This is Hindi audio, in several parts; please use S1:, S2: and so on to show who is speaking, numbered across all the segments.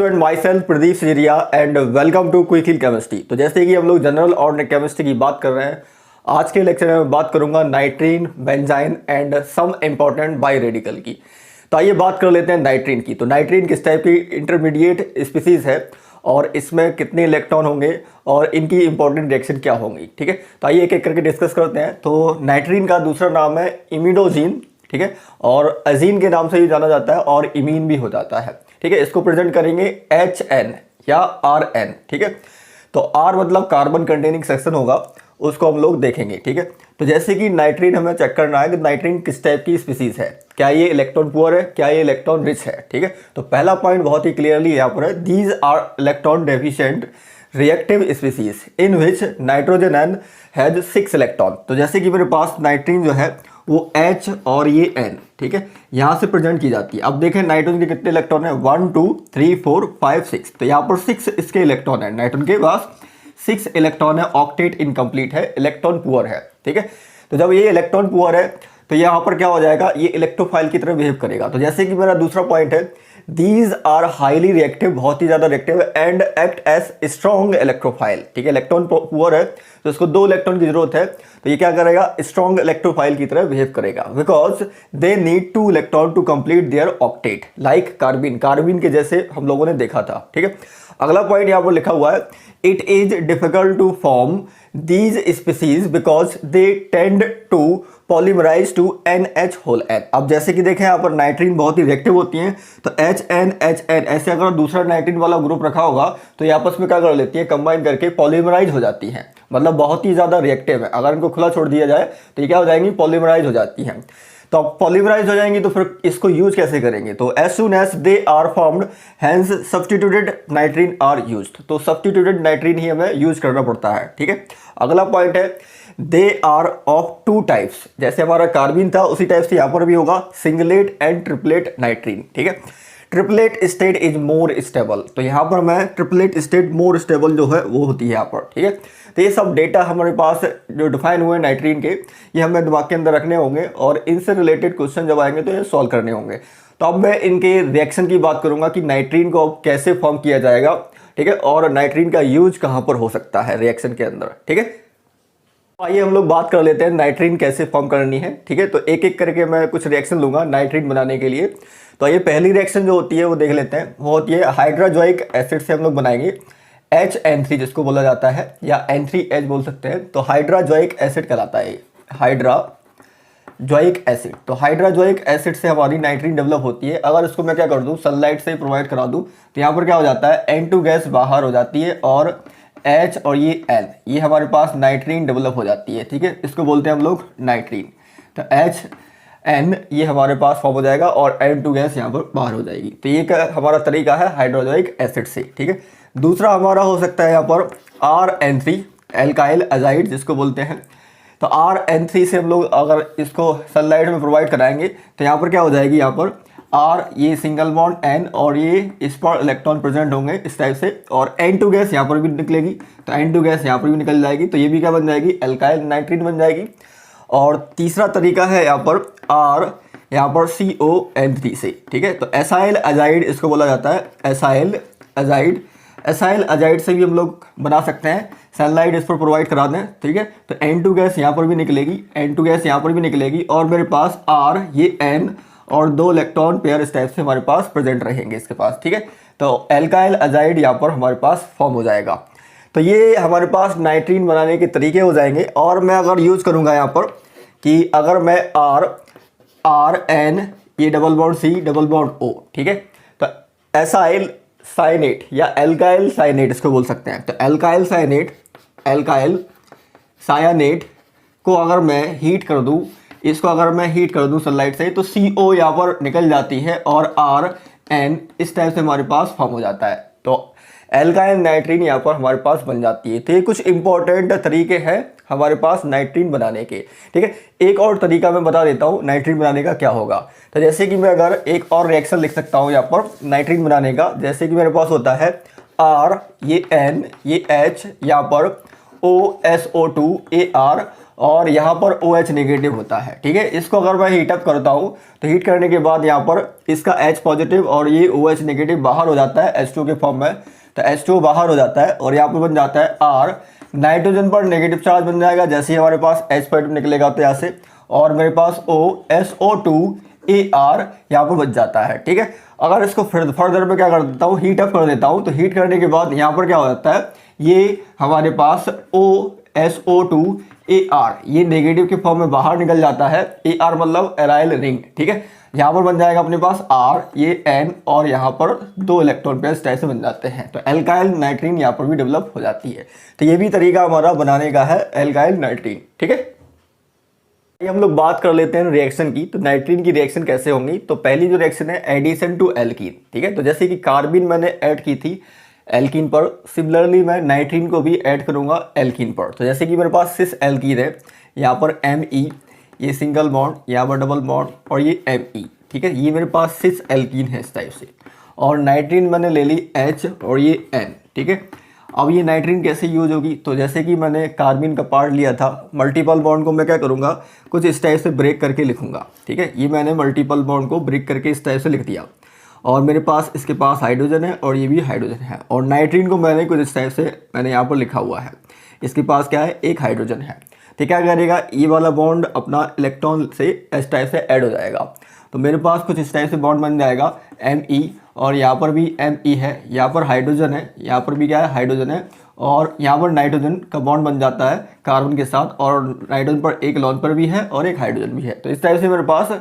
S1: Student, myself Pradeep Sijariya and welcome to quick hill chemistry. तो जैसे कि हम लोग जनरल और केमिस्ट्री की बात कर रहे हैं, आज के लेक्चर में मैं बात करूंगा nitrene, benzyne and some important biradical की। तो आइए बात कर लेते हैं नाइट्रीन की। तो नाइट्रीन किस टाइप की इंटरमीडिएट स्पीसीज है और इसमें कितने इलेक्ट्रॉन होंगे और इनकी इंपॉर्टेंट रिएक्शन क्या होंगी। ठीक है, तो आइए एक एक करके डिस्कस करते हैं। तो नाइट्रीन का दूसरा नाम है इमिडोजीन, ठीक है, और अजीन के नाम से भी जाना जाता है और इमीन भी हो जाता है। ठीक है, इसको प्रेजेंट करेंगे HN या RN। ठीक है, तो R मतलब कार्बन कंटेनिंग सेक्शन होगा, उसको हम लोग देखेंगे। ठीक है, तो जैसे कि नाइट्रीन हमें चेक करना है कि नाइट्रीन किस टाइप की स्पीसीज है, क्या ये इलेक्ट्रॉन पुअर है, क्या ये इलेक्ट्रॉन रिच है। ठीक है, तो पहला पॉइंट बहुत ही क्लियरली यहाँ पर है, these are electron deficient reactive species in which nitrogen N has 6 electron. तो जैसे कि मेरे पास नाइट्रीन जो है वो H और ये N, ठीक है, यहाँ से प्रेजेंट की जाती है। अब देखें नाइट्रोजन के कितने इलेक्ट्रॉन है, 1 2 3 4 5 6। तो यहाँ पर 6 इसके इलेक्ट्रॉन है, नाइट्रोजन के पास 6 इलेक्ट्रॉन है, ऑक्टेट इनकम्प्लीट है, इलेक्ट्रॉन पुअर है। ठीक है, तो जब ये इलेक्ट्रॉन पुअर है तो यहाँ पर क्या हो जाएगा, ये इलेक्ट्रोफाइल की तरह बिहेव करेगा। तो जैसे कि मेरा दूसरा पॉइंट है, दीज आर हाईली रिएक्टिव, बहुत ही ज्यादा reactive and act as strong electrophile. ठीक है, इलेक्ट्रॉन पुअर है तो इसको 2 इलेक्ट्रॉन की जरूरत है, तो ये क्या करेगा, स्ट्रॉन्ग इलेक्ट्रोफाइल की तरह बिहेव करेगा, because they need 2 electron to complete their octet, like carbene के जैसे हम लोगों ने देखा था। ठीक है, अगला पॉइंट यहाँ पर लिखा हुआ है, it is difficult to form these species because they tend to polymerise to NH whole N। अब जैसे कि देखें यहाँ पर नाइट्रीन बहुत ही रिएक्टिव होती हैं, तो HN ऐसे अगर दूसरा नाइट्रीन वाला ग्रुप रखा होगा तो ये आपस में क्या कर लेती है, कंबाइन करके पॉलीमराइज हो जाती हैं, मतलब बहुत ही ज़्यादा रिएक्टिव है। अगर इनको खुला छोड़ दिया जाए तो ये क्या हो जाएंगी, पॉलीमराइज हो जाती हैं। तो अब पॉलीमराइज हो जाएंगी तो फिर इसको यूज कैसे करेंगे, तो as soon as they are formed hence substituted nitrene are used. तो सब्स्टिट्यूटेड नाइट्रीन ही हमें यूज करना पड़ता है। ठीक है, अगला पॉइंट है, दे आर ऑफ 2 टाइप्स। जैसे हमारा कार्बिन था उसी टाइप से यहाँ पर भी होगा, सिंगलेट एंड ट्रिपलेट नाइट्रीन। ठीक है, triplet state is more stable, तो यहाँ पर मैं ट्रिपलेट स्टेट मोर स्टेबल जो है वो होती है यहाँ पर। ठीक है, तो ये सब डेटा हमारे पास जो डिफाइन हुए नाइट्रीन के, ये हमें दिमाग के अंदर रखने होंगे और इनसे रिलेटेड क्वेश्चन जब आएंगे तो ये सॉल्व करने होंगे। तो अब मैं इनके रिएक्शन की बात करूंगा कि नाइट्रीन को अब कैसे फॉर्म किया जाएगा। ठीक है, और नाइट्रीन का यूज कहाँ पर हो सकता है रिएक्शन के अंदर। ठीक है, आइए हम लोग बात कर लेते हैं नाइट्रीन कैसे फॉर्म करनी है। ठीक है, तो एक एक करके मैं कुछ रिएक्शन लूंगा नाइट्रीन बनाने के लिए। तो ये पहली रिएक्शन जो होती है वो देख लेते हैं, वो होती है हाइड्रोजोइक एसिड से हम लोग बनाएंगे HN3 जिसको बोला जाता है, या N3H बोल सकते हैं। तो हाइड्रोजोइक एसिड कहलाता है, हाइड्रोजोइक एसिड। तो हाइड्रोजोइक एसिड से हमारी नाइट्रीन डेवलप होती है। अगर इसको मैं क्या कर दूं, सनलाइट से प्रोवाइड करा दूं तो यहाँ पर क्या हो जाता है, N2 गैस बाहर हो जाती है और H और ये N, ये हमारे पास नाइट्रीन डेवलप हो जाती है। ठीक है, इसको बोलते हैं हम लोग नाइट्रीन। तो HN ये हमारे पास फॉर्म हो जाएगा और N2 गैस यहाँ पर बाहर हो जाएगी। तो ये क्या हमारा तरीका है हाइड्रोजोइक एसिड से। ठीक है, दूसरा हमारा हो सकता है यहाँ पर RN3 एल्काइल अजाइड जिसको बोलते हैं। तो RN3 से हम लोग अगर इसको सनलाइट में प्रोवाइड कराएंगे तो यहाँ पर क्या हो जाएगी, यहाँ पर R ये सिंगल बॉन्ड N और ये इस पर इलेक्ट्रॉन प्रेजेंट होंगे इस टाइप से, और N2 गैस यहाँ पर भी निकलेगी, तो N2 गैस यहाँ पर भी निकल जाएगी। तो ये भी क्या बन जाएगी, एल्काइल नाइट्रीन बन जाएगी। और तीसरा तरीका है यहाँ पर R यहाँ पर CON3 से। ठीक है, तो एसाइल अजाइड इसको बोला जाता है, एसाइल अजाइड। एसाइल अजाइड से भी हम लोग बना सकते हैं, सनलाइट इस पर प्रोवाइड करा दें। ठीक है, तो N2 गैस यहाँ पर भी निकलेगी, N2 गैस यहाँ पर भी निकलेगी, और मेरे पास R ये N और 2 इलेक्ट्रॉन पेयर इस टाइप से हमारे पास प्रेजेंट रहेंगे इसके पास। ठीक है, तो एल्काइल अजाइड यहाँ पर हमारे पास फॉर्म हो जाएगा। तो ये हमारे पास नाइट्रीन बनाने के तरीके हो जाएंगे। और मैं अगर यूज़ करूँगा यहाँ पर कि अगर मैं RN ये double bond C double bond O, ठीक है, तो एसाइल साइनेट या एल्काइल साइनेट इसको बोल सकते हैं। तो एल्काइल सायानेट को अगर मैं हीट कर दूँ, इसको अगर मैं हीट कर दूं सनलाइट से, तो CO यहाँ पर निकल जाती है और RN इस टाइप से हमारे पास फॉर्म हो जाता है। तो एल्काइल नाइट्रीन यहाँ पर हमारे पास बन जाती है। तो ये कुछ इंपॉर्टेंट तरीके हैं हमारे पास नाइट्रीन बनाने के। ठीक है, एक और तरीका मैं बता देता हूँ नाइट्रीन बनाने का क्या होगा। तो जैसे कि मैं अगर एक और रिएक्शन लिख सकता हूँ यहाँ पर नाइट्रीन बनाने का, जैसे कि मेरे पास होता है R ये N ये H यहाँ पर OSO2 AR और यहाँ पर OH नेगेटिव होता है, ठीक है। इसको अगर मैं हीट अप करता हूँ तो हीट करने के बाद यहाँ पर इसका H पॉजिटिव और ये OH नेगेटिव बाहर हो जाता है H2 के फॉर्म में, तो H2 बाहर हो जाता है और यहाँ पर बन जाता है R। नाइट्रोजन पर नेगेटिव चार्ज बन जाएगा, जैसे ही हमारे पास H पॉजिटिव निकलेगा तो यहाँ से, और मेरे पास SO2 AR यहाँ पर बच जाता है, ठीक है। अगर इसको फिर फर्दर में क्या कर देता हूँ, हीट अप कर देता हूँ, तो हीट करने के बाद यहाँ पर क्या हो जाता है, ये हमारे पास SO2 AR ये नेगेटिव के फॉर्म में बाहर निकल जाता है। AR मतलब एराइल रिंग, ठीक है। यहाँ पर बन जाएगा अपने पास R, ये N, और यहाँ पर 2 इलेक्ट्रॉन पेयर इस टाइप से बन जाते हैं, तो एल्काइल नाइट्रीन यहाँ पर भी डेवलप हो जाती है। तो ये भी तरीका हमारा बनाने का है एल्काइल नाइट्रीन, ठीक है। ये हम लोग बात कर लेते हैं रिएक्शन की। तो नाइट्रीन की रिएक्शन कैसे होंगी, तो पहली जो रिएक्शन है एडिशन टू एल्कीन, ठीक है। तो जैसे कि कार्बिन मैंने ऐड की थी एल्कीन पर, सिमिलरली मैं नाइट्रीन को भी ऐड करूंगा एल्कीन पर। तो जैसे कि मेरे पास सिस एल्कीन है, यहाँ पर Me, ये सिंगल बॉन्ड, यहाँ पर डबल बॉन्ड, और ये Me, ठीक है। ये मेरे पास सिस एल्कीन है इस टाइप से, और नाइट्रीन मैंने ले ली H और ये N, ठीक है। अब ये नाइट्रीन कैसे यूज होगी, तो जैसे कि मैंने कार्बिन का पार्ट लिया था, मल्टीपल बॉन्ड को मैं क्या करूँगा, कुछ इस टाइप से ब्रेक करके लिखूंगा, ठीक है। ये मैंने मल्टीपल बॉन्ड को ब्रेक करके इस टाइप से लिख दिया, और मेरे पास इसके पास हाइड्रोजन है और ये भी हाइड्रोजन है, और नाइट्रीन को मैंने कुछ इस टाइप से मैंने यहाँ पर लिखा हुआ है, इसके पास क्या है, एक हाइड्रोजन है। तो क्या करेगा, ये वाला बॉन्ड अपना इलेक्ट्रॉन से इस टाइप से ऐड हो जाएगा, तो मेरे पास कुछ इस टाइप से बॉन्ड बन जाएगा Me, और यहाँ पर भी Me है, यहाँ पर हाइड्रोजन है, यहाँ पर भी क्या है, हाइड्रोजन है, और यहाँ पर नाइट्रोजन का बॉन्ड बन जाता है कार्बन के साथ, और नाइट्रोजन पर एक लॉन पर भी है और एक हाइड्रोजन भी है। तो इस टाइप से मेरे पास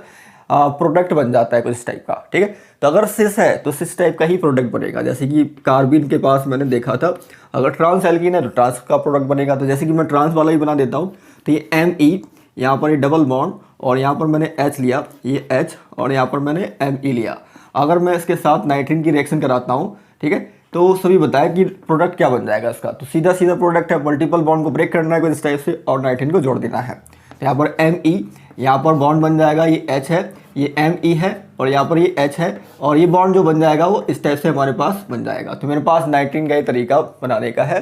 S1: प्रोडक्ट बन जाता है कुछ इस टाइप का, ठीक है। तो अगर सिस है तो सिस टाइप का ही प्रोडक्ट बनेगा, जैसे कि कार्बिन के पास मैंने देखा था, अगर ट्रांस एल्कीन है तो ट्रांस का प्रोडक्ट बनेगा। तो जैसे कि मैं ट्रांस वाला ही बना देता हूँ, तो ये Me, यहाँ पर ये डबल बॉन्ड, और यहाँ पर मैंने H लिया, ये H, और यहाँ पर मैंने Me लिया। अगर मैं इसके साथ नाइट्रीन की रिएक्शन कराता हूँ, ठीक है, तो सभी बताया कि प्रोडक्ट क्या बन जाएगा इसका, तो सीधा सीधा प्रोडक्ट है, मल्टीपल बॉन्ड को ब्रेक करना है कुछ इस टाइप से, और नाइट्रीन को जोड़ देना है। यहाँ पर Me, यहाँ पर बॉन्ड बन जाएगा, ये H है, ये Me है, और यहाँ पर ये H है, और ये बॉन्ड जो बन जाएगा वो इस टाइप से हमारे पास बन जाएगा। तो मेरे पास नाइट्रीन का ये तरीका बनाने का है।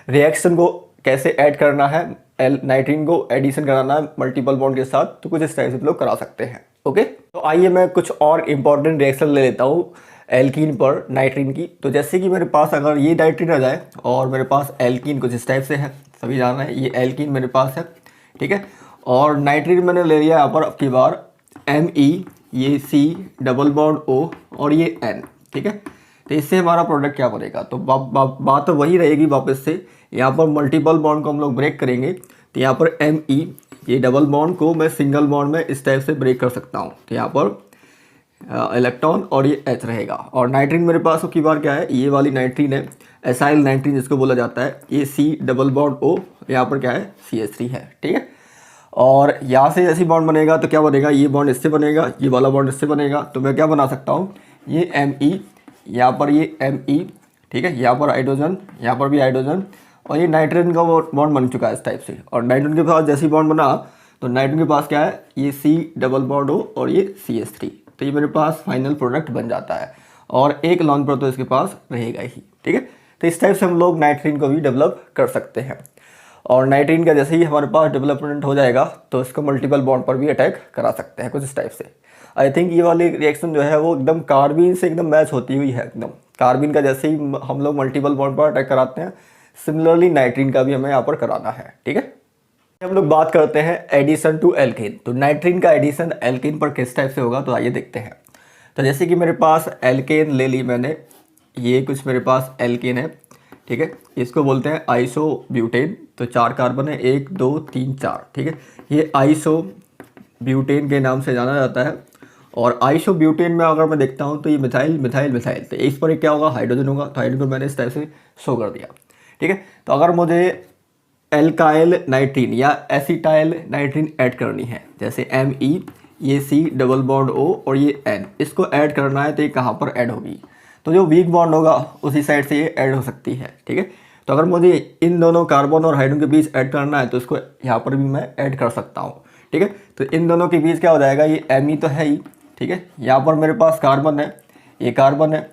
S1: रिएक्शन को कैसे ऐड करना है, नाइट्रीन को एडिशन कराना है मल्टीपल बॉन्ड के साथ, तो कुछ इस टाइप से लोग करा सकते हैं, ओके। तो आइए मैं कुछ और इंपॉर्टेंट रिएक्शन ले लेता हूँ एल्कीन पर नाइट्रीन की। तो जैसे कि मेरे पास अगर ये नाइट्रीन आ जाए और मेरे पास एल्कीन कुछ इस टाइप से है, सभी जाना है, ये एल्कीन मेरे पास है, ठीक है, और नाइट्रीन मैंने ले लिया यहाँ पर अब की बार Me, ये C, डबल बॉन्ड O, और ये N, ठीक है। तो इससे हमारा प्रोडक्ट क्या बनेगा, तो बात तो वही रहेगी वापस से, यहाँ पर मल्टीपल बॉन्ड को हम लोग ब्रेक करेंगे, तो यहाँ पर Me, ये डबल बॉन्ड को मैं सिंगल बॉन्ड में इस टाइप से ब्रेक कर सकता हूँ, तो यहाँ पर इलेक्ट्रॉन और ये H रहेगा। और नाइट्रीन मेरे पास की बार क्या है, ये वाली नाइट्रीन है, एसाइल नाइट्रीन जिसको बोला जाता है, ये C, डबल बॉन्ड O, यहाँ पर क्या है, CH3 है, ठीक है। और यहाँ से जैसी बॉन्ड बनेगा तो क्या बनेगा, ये बॉन्ड इससे बनेगा, ये वाला बॉन्ड इससे बनेगा, तो मैं क्या बना सकता हूँ, ये Me, यहाँ पर ये Me, ठीक है, यहाँ पर हाइड्रोजन, यहाँ पर भी हाइड्रोजन, और ये नाइट्रोजन का बॉन्ड बन चुका है इस टाइप से। और नाइट्रोजन के पास जैसी बॉन्ड बना तो नाइट्रोजन के पास क्या है, ये C, डबल बॉन्ड O, और ये CH3, तो ये मेरे पास फाइनल प्रोडक्ट बन जाता है, और एक लॉन पर तो इसके पास रहेगा ही, ठीक है। तो इस टाइप से हम लोग नाइट्रीन को भी डेवलप कर सकते हैं। और नाइट्रीन का जैसे ही हमारे पास डेवलपमेंट हो जाएगा तो इसको मल्टीपल बॉन्ड पर भी अटैक करा सकते हैं कुछ इस टाइप से। आई थिंक ये वाली रिएक्शन जो है वो एकदम कार्बिन से एकदम मैच होती हुई है, एकदम कार्बिन का जैसे ही हम लोग मल्टीपल बॉन्ड पर अटैक कराते हैं, सिमिलरली नाइट्रीन का भी हमें यहाँ पर कराना है, ठीक है। हम लोग बात करते हैं एडिशन टू एल्कीन। तो नाइट्रीन का एडिशन एल्कीन पर किस टाइप से होगा, तो आइए देखते हैं। तो जैसे कि मेरे पास एल्केन ले ली मैंने, ये कुछ मेरे पास एल्केन है, ठीक है, इसको बोलते हैं आइसोब्यूटेन। तो 4 कार्बन है, 1 2 3 4, ठीक है, ये आइसोब्यूटेन के नाम से जाना जाता है। और आइसोब्यूटेन में अगर मैं देखता हूँ तो ये मिथाइल मिथाइल मिथाइल, तो इस पर एक क्या होगा, हाइड्रोजन होगा, तो हाइड्रोजन को मैंने इस टाइप से शो कर दिया, ठीक है। तो अगर मुझे एल्काइल नाइट्रीन या एसिटाइल नाइट्रीन ऐड करनी है, जैसे Me, ये C, डबल बॉन्ड O, और ये N, इसको ऐड करना है तो ये कहाँ पर ऐड होगी, तो जो वीक बॉन्ड होगा उसी साइड से ये ऐड हो सकती है, ठीक है। तो अगर मुझे इन दोनों कार्बन और हाइड्रोजन के बीच ऐड करना है तो इसको यहाँ पर भी मैं ऐड कर सकता हूँ, ठीक है। तो इन दोनों के बीच क्या हो जाएगा, ये Me तो है ही, ठीक है, यहाँ पर मेरे पास कार्बन है, ये कार्बन है,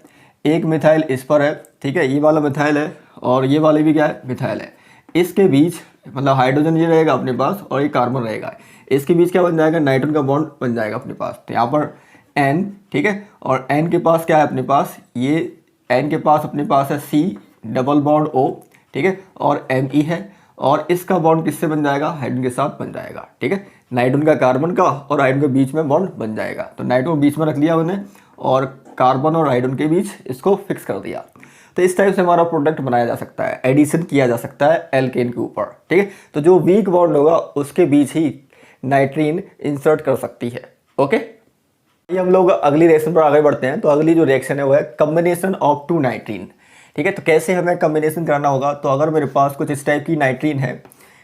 S1: एक मिथाइल इस पर है, ठीक है, ये वाला मिथाइल है और ये वाले भी क्या है, मिथाइल है। इसके बीच मतलब हाइड्रोजन ये रहेगा अपने पास और ये कार्बन रहेगा, इसके बीच क्या बन जाएगा, नाइट्रोजन का बॉन्ड बन जाएगा अपने पास। तो यहाँ पर N, ठीक है, और N के पास क्या है अपने पास, ये N के पास अपने पास है C डबल बॉन्ड O, ठीक है, और Me है, और इसका बॉन्ड किससे बन जाएगा, हाइड्रोजन के साथ बन जाएगा, ठीक है, नाइट्रोजन का कार्बन का और हाइड्रोजन के बीच में बॉन्ड बन जाएगा। तो नाइट्रोजन बीच में रख लिया मैंने और कार्बन और हाइड्रोजन के बीच इसको फिक्स कर दिया। तो इस टाइप से हमारा प्रोडक्ट बनाया जा सकता है, एडिशन किया जा सकता है एल्केन के ऊपर, ठीक है। तो जो वीक बॉन्ड होगा उसके बीच ही नाइट्रीन इंसर्ट कर सकती है। ओके, ये हम लोग अगली रिएक्शन पर आगे बढ़ते हैं। तो अगली जो रिएक्शन है वो है कम्बिनेशन ऑफ टू नाइट्रीन, ठीक है। तो कैसे हमें कम्बिनेशन करना होगा, तो अगर मेरे पास कुछ इस टाइप की नाइट्रीन है,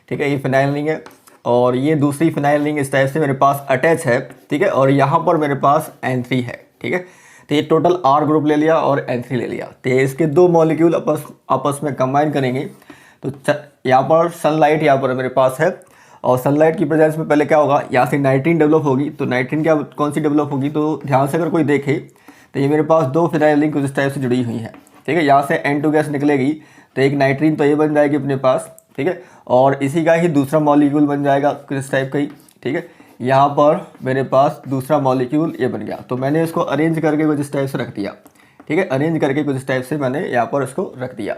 S1: ठीक है, ये फिनाइल रिंग है और ये दूसरी फिनाइल रिंग इस टाइप से मेरे पास अटैच है, ठीक है, और यहाँ पर मेरे पास N3 है, ठीक है। तो ये टोटल R ग्रुप ले लिया और N3 ले लिया। तो इसके दो मॉलिक्यूल आपस में कंबाइन करेंगे। तो यहाँ पर सनलाइट यहाँ पर मेरे पास है और सनलाइट की प्रेजेंस में पहले क्या होगा, यहाँ से नाइट्रीन डेवलप होगी। तो नाइट्रीन क्या कौन सी डेवलप होगी, तो ध्यान से अगर कोई देखे तो ये मेरे पास दो फिनाइल रिंग कुछ इस टाइप से जुड़ी हुई हैं, ठीक है। यहाँ से N2 गैस निकलेगी तो एक नाइट्रीन तो ये बन जाएगी अपने पास, ठीक है, और इसी का ही दूसरा मॉलिक्यूल बन जाएगा कुछ इस टाइप का ही, ठीक है। यहाँ पर मेरे पास दूसरा मॉलिक्यूल ये बन गया। तो मैंने इसको अरेंज करके कुछ इस टाइप से रख दिया, ठीक है, अरेंज करके कुछ इस टाइप से मैंने यहाँ पर इसको रख दिया।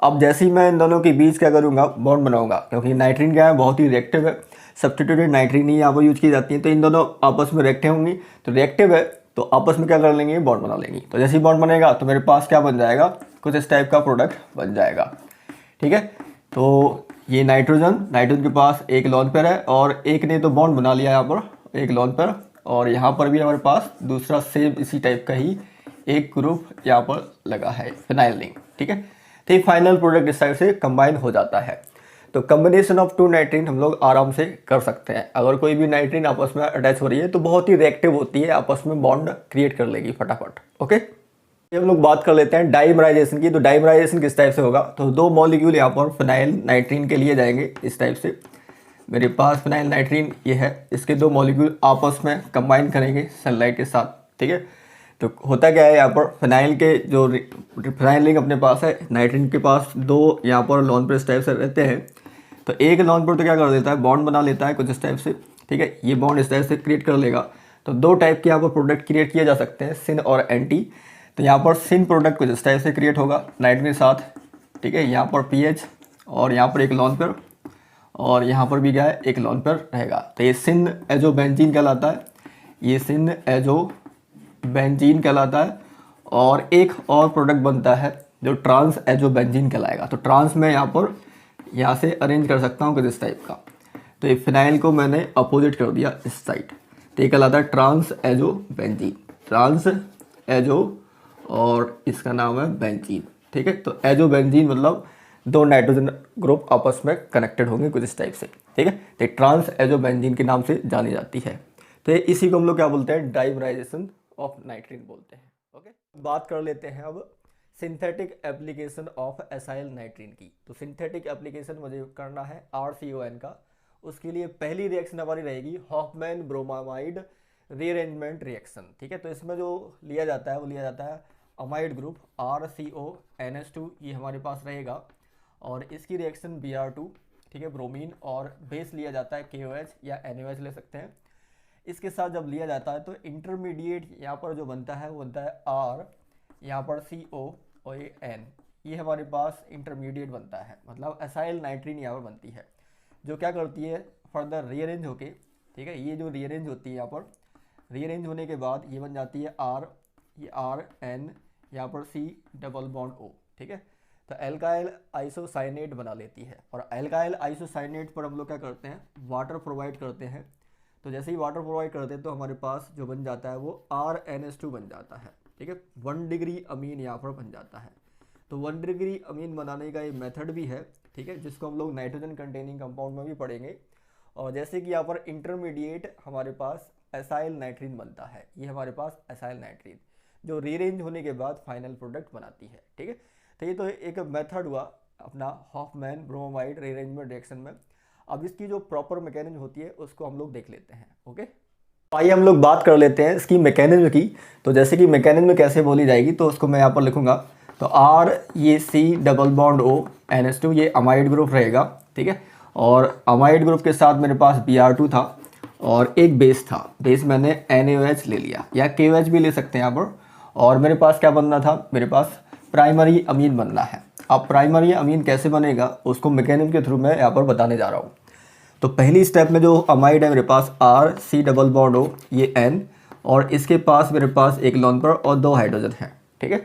S1: अब जैसे ही मैं इन दोनों के बीच क्या करूँगा, बॉन्ड बनाऊंगा, क्योंकि नाइट्रीन क्या है, बहुत ही रिएक्टिव है, सब्स्टिट्यूटेड नाइट्रीन ही यहाँ पर यूज की जाती है। तो इन दोनों आपस में रिएक्टिव होंगी, तो रिएक्टिव है तो आपस में क्या कर लेंगे, बॉन्ड बना लेंगी। तो जैसे ही बॉन्ड बनेगा तो मेरे पास क्या बन जाएगा, कुछ इस टाइप का प्रोडक्ट बन जाएगा, ठीक है। तो ये नाइट्रोजन के पास एक लोन पेयर है और एक ने तो बॉन्ड बना लिया यहाँ पर एक लोन पेयर, और यहाँ पर भी हमारे पास दूसरा सेम इसी टाइप का ही एक ग्रुप यहाँ पर लगा है फिनाइल रिंग, ठीक है। तो ये फाइनल प्रोडक्ट इस टाइप से कंबाइन हो जाता है। तो कम्बिनेशन ऑफ टू नाइट्रीन हम लोग आराम से कर सकते हैं। अगर कोई भी नाइट्रीन आपस में अटैच हो रही है तो बहुत ही रिएक्टिव होती है, आपस में बॉन्ड क्रिएट कर लेगी फटाफट। ओके, हम लोग बात कर लेते हैं डाइमराइजेशन की। तो डाइमराइजेशन किस टाइप से होगा, तो दो मॉलिक्यूल यहाँ पर फिनाइल नाइट्रीन के लिए जाएंगे इस टाइप से। मेरे पास फिनाइल नाइट्रीन ये है, इसके दो मॉलिक्यूल आपस में कंबाइन करेंगे सनलाइट के साथ, ठीक है। तो होता क्या है, यहाँ पर फिनाइल के जो फिनाइल रिंग अपने पास है, नाइट्रीन के पास दो यहाँ पर लॉन पेयर इस टाइप से रहते हैं। तो एक लॉन पेयर तो क्या कर देता है, बॉन्ड बना लेता है कुछ इस टाइप से, ठीक है, ये बॉन्ड इस टाइप से क्रिएट कर लेगा। तो दो टाइप के यहाँ पर प्रोडक्ट क्रिएट किए जा सकते हैं, सिन और एंटी। तो यहाँ पर सिन प्रोडक्ट कुछ इस टाइप से क्रिएट होगा नाइट्रोजन के साथ, ठीक है, यहाँ पर पीएच और यहाँ पर एक लॉन पेयर और यहाँ पर भी क्या है, एक लॉन पेयर रहेगा। तो ये सिन एजो बेंजीन कहलाता है, ये सिन एजो बेंजीन कहलाता है। और एक और प्रोडक्ट बनता है जो ट्रांस एजो बेंजीन कहलाएगा। तो ट्रांस में यहाँ से अरेंज कर सकता हूँ कुछ इस टाइप का। तो ये फिनाइल को मैंने अपोजिट कर दिया इस साइड, तो ये कहलाता है trans azo benzene, trans azo और इसका नाम है बेंजीन, ठीक है। तो एजो बेंजीन मतलब दो नाइट्रोजन ग्रुप आपस में कनेक्टेड होंगे कुछ इस टाइप से, ठीक है। तो ट्रांस एजो बेंजीन के नाम से जानी जाती है। तो इसी को हम लोग क्या बोलते हैं, डाइमराइजेशन ऑफ नाइट्रीन बोलते हैं। ओके, बात कर लेते हैं अब सिंथेटिक एप्लीकेशन ऑफ एसाइल नाइट्रीन की। तो सिंथेटिक एप्लीकेशन मुझे करना है RCON का। उसके लिए पहली रिएक्शन हमारी रहेगी हॉफमैन ब्रोमामाइड रीअरेंजमेंट रिएक्शन, ठीक है। तो इसमें जो लिया जाता है वो लिया जाता है अमाइड ग्रुप RCONH2, ये हमारे पास रहेगा। और इसकी रिएक्शन Br2, ठीक है, ब्रोमीन, और बेस लिया जाता है KOH या NaOH ले सकते हैं। इसके साथ जब लिया जाता है तो इंटरमीडिएट यहाँ पर जो बनता है वो बनता है R, यहाँ पर CO और ये N, ये हमारे पास इंटरमीडिएट बनता है, मतलब एसाइल नाइट्रीन यहाँ पर बनती है, जो क्या करती है फर्दर रीअरेंज होके, ठीक है। ये जो रीअरेंज होती है यहाँ पर, रीअरेंज होने के बाद ये बन जाती है R, ये RN, यहाँ पर C डबल बॉन्ड O, ठीक है। तो एल्काइल आइसोसाइनेट बना लेती है। और एल्काइल आइसोसाइनेट पर हम लोग क्या करते हैं, वाटर प्रोवाइड करते हैं। तो जैसे ही वाटर प्रोवाइड करते हैं तो हमारे पास जो बन जाता है वो RNH2 बन जाता है, ठीक है। 1 डिग्री अमीन यहाँ पर बन जाता है। तो 1 डिग्री अमीन बनाने का ये मेथड भी है, ठीक है, जिसको हम लोग नाइट्रोजन कंटेनिंग कंपाउंड में भी पढ़ेंगे। और जैसे कि यहाँ पर इंटरमीडिएट हमारे पास एसाइल नाइट्रीन बनता है, ये हमारे पास एसाइल नाइट्रीन जो रीअरेंज होने के बाद फाइनल प्रोडक्ट बनाती है, ठीक है। तो ये तो एक मेथड हुआ अपना हॉफमैन ब्रोमाइड रीअरेंजमेंट रिएक्शन में। अब इसकी जो प्रॉपर मैकेनिज्म होती है उसको हम लोग देख लेते हैं। ओके, आइए हम लोग बात कर लेते हैं इसकी मैकेनिज्म की। तो जैसे कि मैकेनिज्म कैसे बोली जाएगी तो उसको मैं यहाँ पर लिखूंगा तो R ये C double bond O NH2 ये अमाइड ग्रुप रहेगा, ठीक है। और अमाइड ग्रुप के साथ मेरे पास Br2 था और एक बेस था, बेस मैंने NaOH ले लिया या KOH भी ले सकते हैं यहाँ पर। और मेरे पास क्या बनना था, मेरे पास प्राइमरी अमीन बनना है। अब प्राइमरी अमीन कैसे बनेगा उसको मैकेनिज्म के थ्रू मैं यहाँ पर बताने जा रहा हूँ। तो पहली स्टेप में जो अमाइड है मेरे पास R C double bond O ये N और इसके पास मेरे पास एक लोन पेयर और 2 हाइड्रोजन है, ठीक है।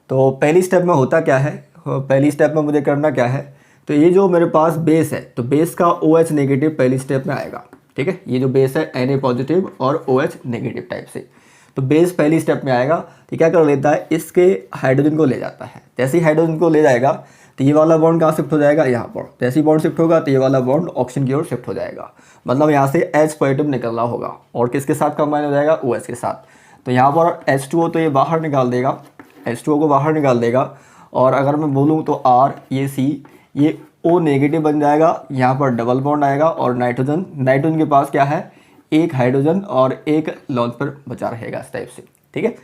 S1: तो पहली स्टेप में होता क्या है, पहली स्टेप में मुझे करना क्या है, तो ये जो मेरे पास बेस है तो बेस का OH नेगेटिव पहली स्टेप में आएगा, ठीक है। ये जो बेस है Na पॉजिटिव और OH नेगेटिव टाइप से, तो बेस पहली स्टेप में आएगा तो क्या कर लेता है, इसके हाइड्रोजन को ले जाता है। जैसे ही हाइड्रोजन को ले जाएगा तो ये वाला बॉन्ड कहाँ शिफ्ट हो जाएगा, यहाँ पर। जैसे ही बॉन्ड शिफ्ट होगा तो ये वाला बॉन्ड ऑक्सीजन की ओर शिफ्ट हो जाएगा, मतलब यहाँ से H पॉजिटिव निकलना होगा और किसके साथ कंबाइन हो जाएगा, OH के साथ। तो यहाँ पर H2O तो ये बाहर निकाल देगा, H2O को बाहर निकाल देगा। और अगर मैं बोलूँ तो R ये C ये O नेगेटिव बन जाएगा, यहाँ पर डबल बॉन्ड आएगा और नाइट्रोजन के पास क्या है, एक हाइड्रोजन और एक लोन पेयर बचा रहेगा इस टाइप से, ठीक है।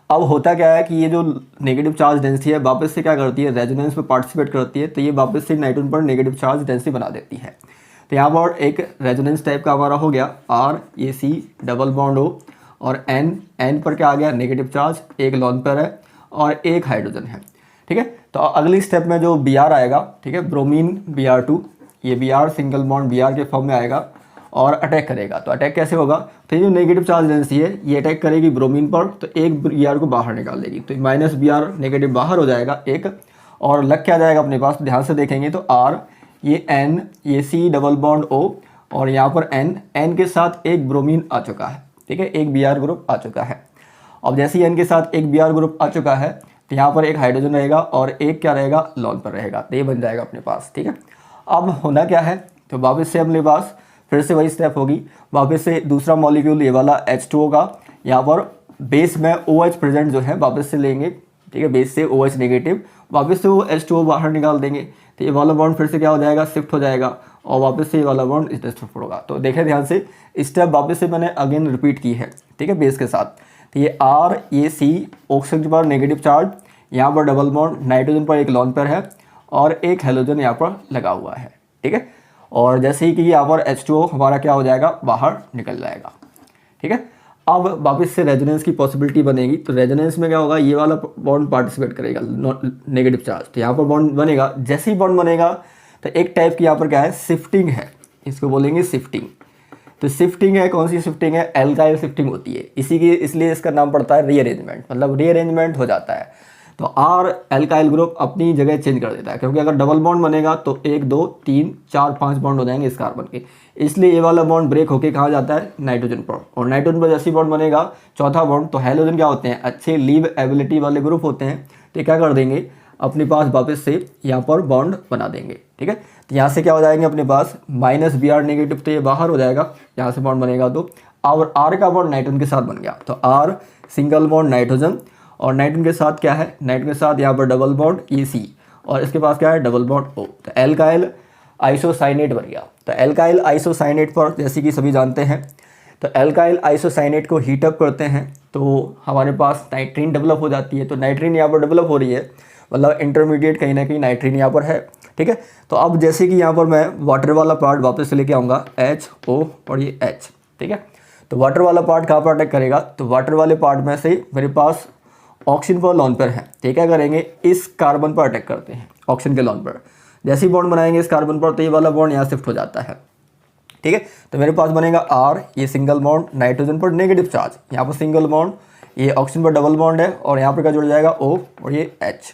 S1: अब होता क्या है कि ये जो नेगेटिव चार्ज डेंसिटी है वापस से क्या करती है, रेजोनेंस में पार्टिसिपेट करती है, तो ये वापस से नाइट्रोजन पर नेगेटिव चार्ज डेंसिटी बना देती है। तो यहाँ पर एक रेजोनेंस टाइप का हमारा हो गया R ये C डबल बॉन्ड O और N पर क्या आ गया, नेगेटिव चार्ज, एक लोन पेयर है और एक हाइड्रोजन है, ठीक है। तो अगली स्टेप में जो Br आएगा, ठीक है, ब्रोमीन Br2 ये Br सिंगल बॉन्ड Br के फॉर्म में आएगा और अटैक करेगा। तो अटैक कैसे होगा, तो ये जो नेगेटिव चार्ज डेंसिटी है ये अटैक करेगी ब्रोमीन पर, तो एक Br को बाहर निकाल देगी, तो -Br नेगेटिव बाहर हो जाएगा एक, और लग क्या जाएगा अपने पास, ध्यान से देखेंगे तो R ये N ये C डबल बॉन्ड O और यहाँ पर N के साथ एक ब्रोमीन आ चुका है, ठीक है, एक Br ग्रुप आ चुका है। अब जैसे ही N के साथ एक Br ग्रुप आ चुका है तो यहाँ पर एक हाइड्रोजन रहेगा और एक क्या रहेगा, लोन पर रहेगा, तो ये बन जाएगा अपने पास, ठीक है। अब होना क्या है, तो वापस से अपने पास फिर से वही स्टेप होगी, वापस से दूसरा मॉलिक्यूल ये वाला H2O का, यहाँ पर बेस में OH प्रेजेंट जो है वापस से लेंगे, ठीक है, बेस से OH नेगेटिव, वापस से वो H2O बाहर निकाल देंगे, तो ये वाला बॉन्ड फिर से क्या हो जाएगा, शिफ्ट हो जाएगा और वापस से ये वाला बॉन्ड इस शिफ्ट होगा। तो देखें ध्यान से, स्टेप वापस से मैंने अगेन रिपीट की है, ठीक है, बेस के साथ। तो ये R ये C ऑक्सीजन पर नेगेटिव चार्ज, यहाँ पर डबल बॉन्ड, नाइट्रोजन पर एक लोन पेयर है और एक हेलोजन यहाँ पर लगा हुआ है, ठीक है। और जैसे ही कि यहाँ पर H2O हमारा क्या हो जाएगा, बाहर निकल जाएगा, ठीक है। अब वापस से रेजोनेंस की पॉसिबिलिटी बनेगी, तो रेजोनेंस में क्या होगा, ये वाला बॉन्ड पार्टिसिपेट करेगा नेगेटिव चार्ज, तो यहाँ पर बॉन्ड बनेगा। जैसे ही बॉन्ड बनेगा तो एक टाइप की यहाँ पर क्या है, शिफ्टिंग है, इसको बोलेंगे शिफ्टिंग। तो शिफ्टिंग है, कौन सी शिफ्टिंग है, एल्काइल शिफ्टिंग होती है, इसलिए इसका नाम पड़ता है रीअरेंजमेंट, मतलब रीअरेंजमेंट हो जाता है। तो R एल्काइल ग्रुप अपनी जगह चेंज कर देता है, क्योंकि अगर डबल बॉन्ड बनेगा तो 1 2 3 4 5 बॉन्ड हो जाएंगे इस कार्बन के, इसलिए ये वाला बॉन्ड ब्रेक होके कहाँ जाता है, नाइट्रोजन पर। और नाइट्रोजन पर जैसे बॉन्ड बनेगा चौथा बॉन्ड, तो हेलोजन क्या होते हैं, अच्छे लीव एबिलिटी वाले ग्रुप होते हैं, तो क्या कर देंगे, अपने पास वापस से यहाँ पर बॉन्ड बना देंगे, ठीक है। तो यहाँ से क्या हो जाएंगे अपने पास -Br नेगेटिव, तो ये बाहर हो जाएगा, यहाँ से बॉन्ड बनेगा तो, और R का बॉन्ड नाइट्रोजन के साथ बन गया, तो R सिंगल बॉन्ड नाइट्रोजन और नाइट्रोजन के साथ क्या है, नाइट्रोजन के साथ यहाँ पर डबल बॉन्ड ये C और इसके पास क्या है, डबल बॉन्ड O, तो एल्काइल आइसोसाइनेट बन गया। तो एल्काइल आइसोसाइनेट पर जैसे कि सभी जानते हैं, तो एल्काइल आइसोसाइनेट को हीटअप करते हैं तो हमारे पास नाइट्रीन डेवलप हो जाती है। तो नाइट्रीन यहाँ पर डेवलप हो रही है, मतलब इंटरमीडिएट कहीं ना कहीं नाइट्रीन यहाँ पर है, ठीक है। तो अब जैसे कि यहाँ पर मैं वाटर वाला पार्ट वापस से लेके आऊँगा, HO और ये H, ठीक है। तो वाटर वाला पार्ट कहाँ पर अटैक करेगा, तो वाटर वाले पार्ट में से मेरे पास ऑक्सीजन पर लोन पेयर है, तो क्या करेंगे, इस कार्बन पर अटैक करते हैं, ऑक्सीजन के लोन पर। जैसे ही बॉन्ड बनाएंगे इस कार्बन पर तो ये वाला बॉन्ड यहाँ शिफ्ट हो जाता है, ठीक है। तो मेरे पास बनेगा R ये सिंगल बॉन्ड, नाइट्रोजन पर नेगेटिव चार्ज, यहाँ पर सिंगल बॉन्ड, ये ऑक्सीजन पर डबल बॉन्ड है और यहाँ पर क्या जुड़ जाएगा, O और ये H,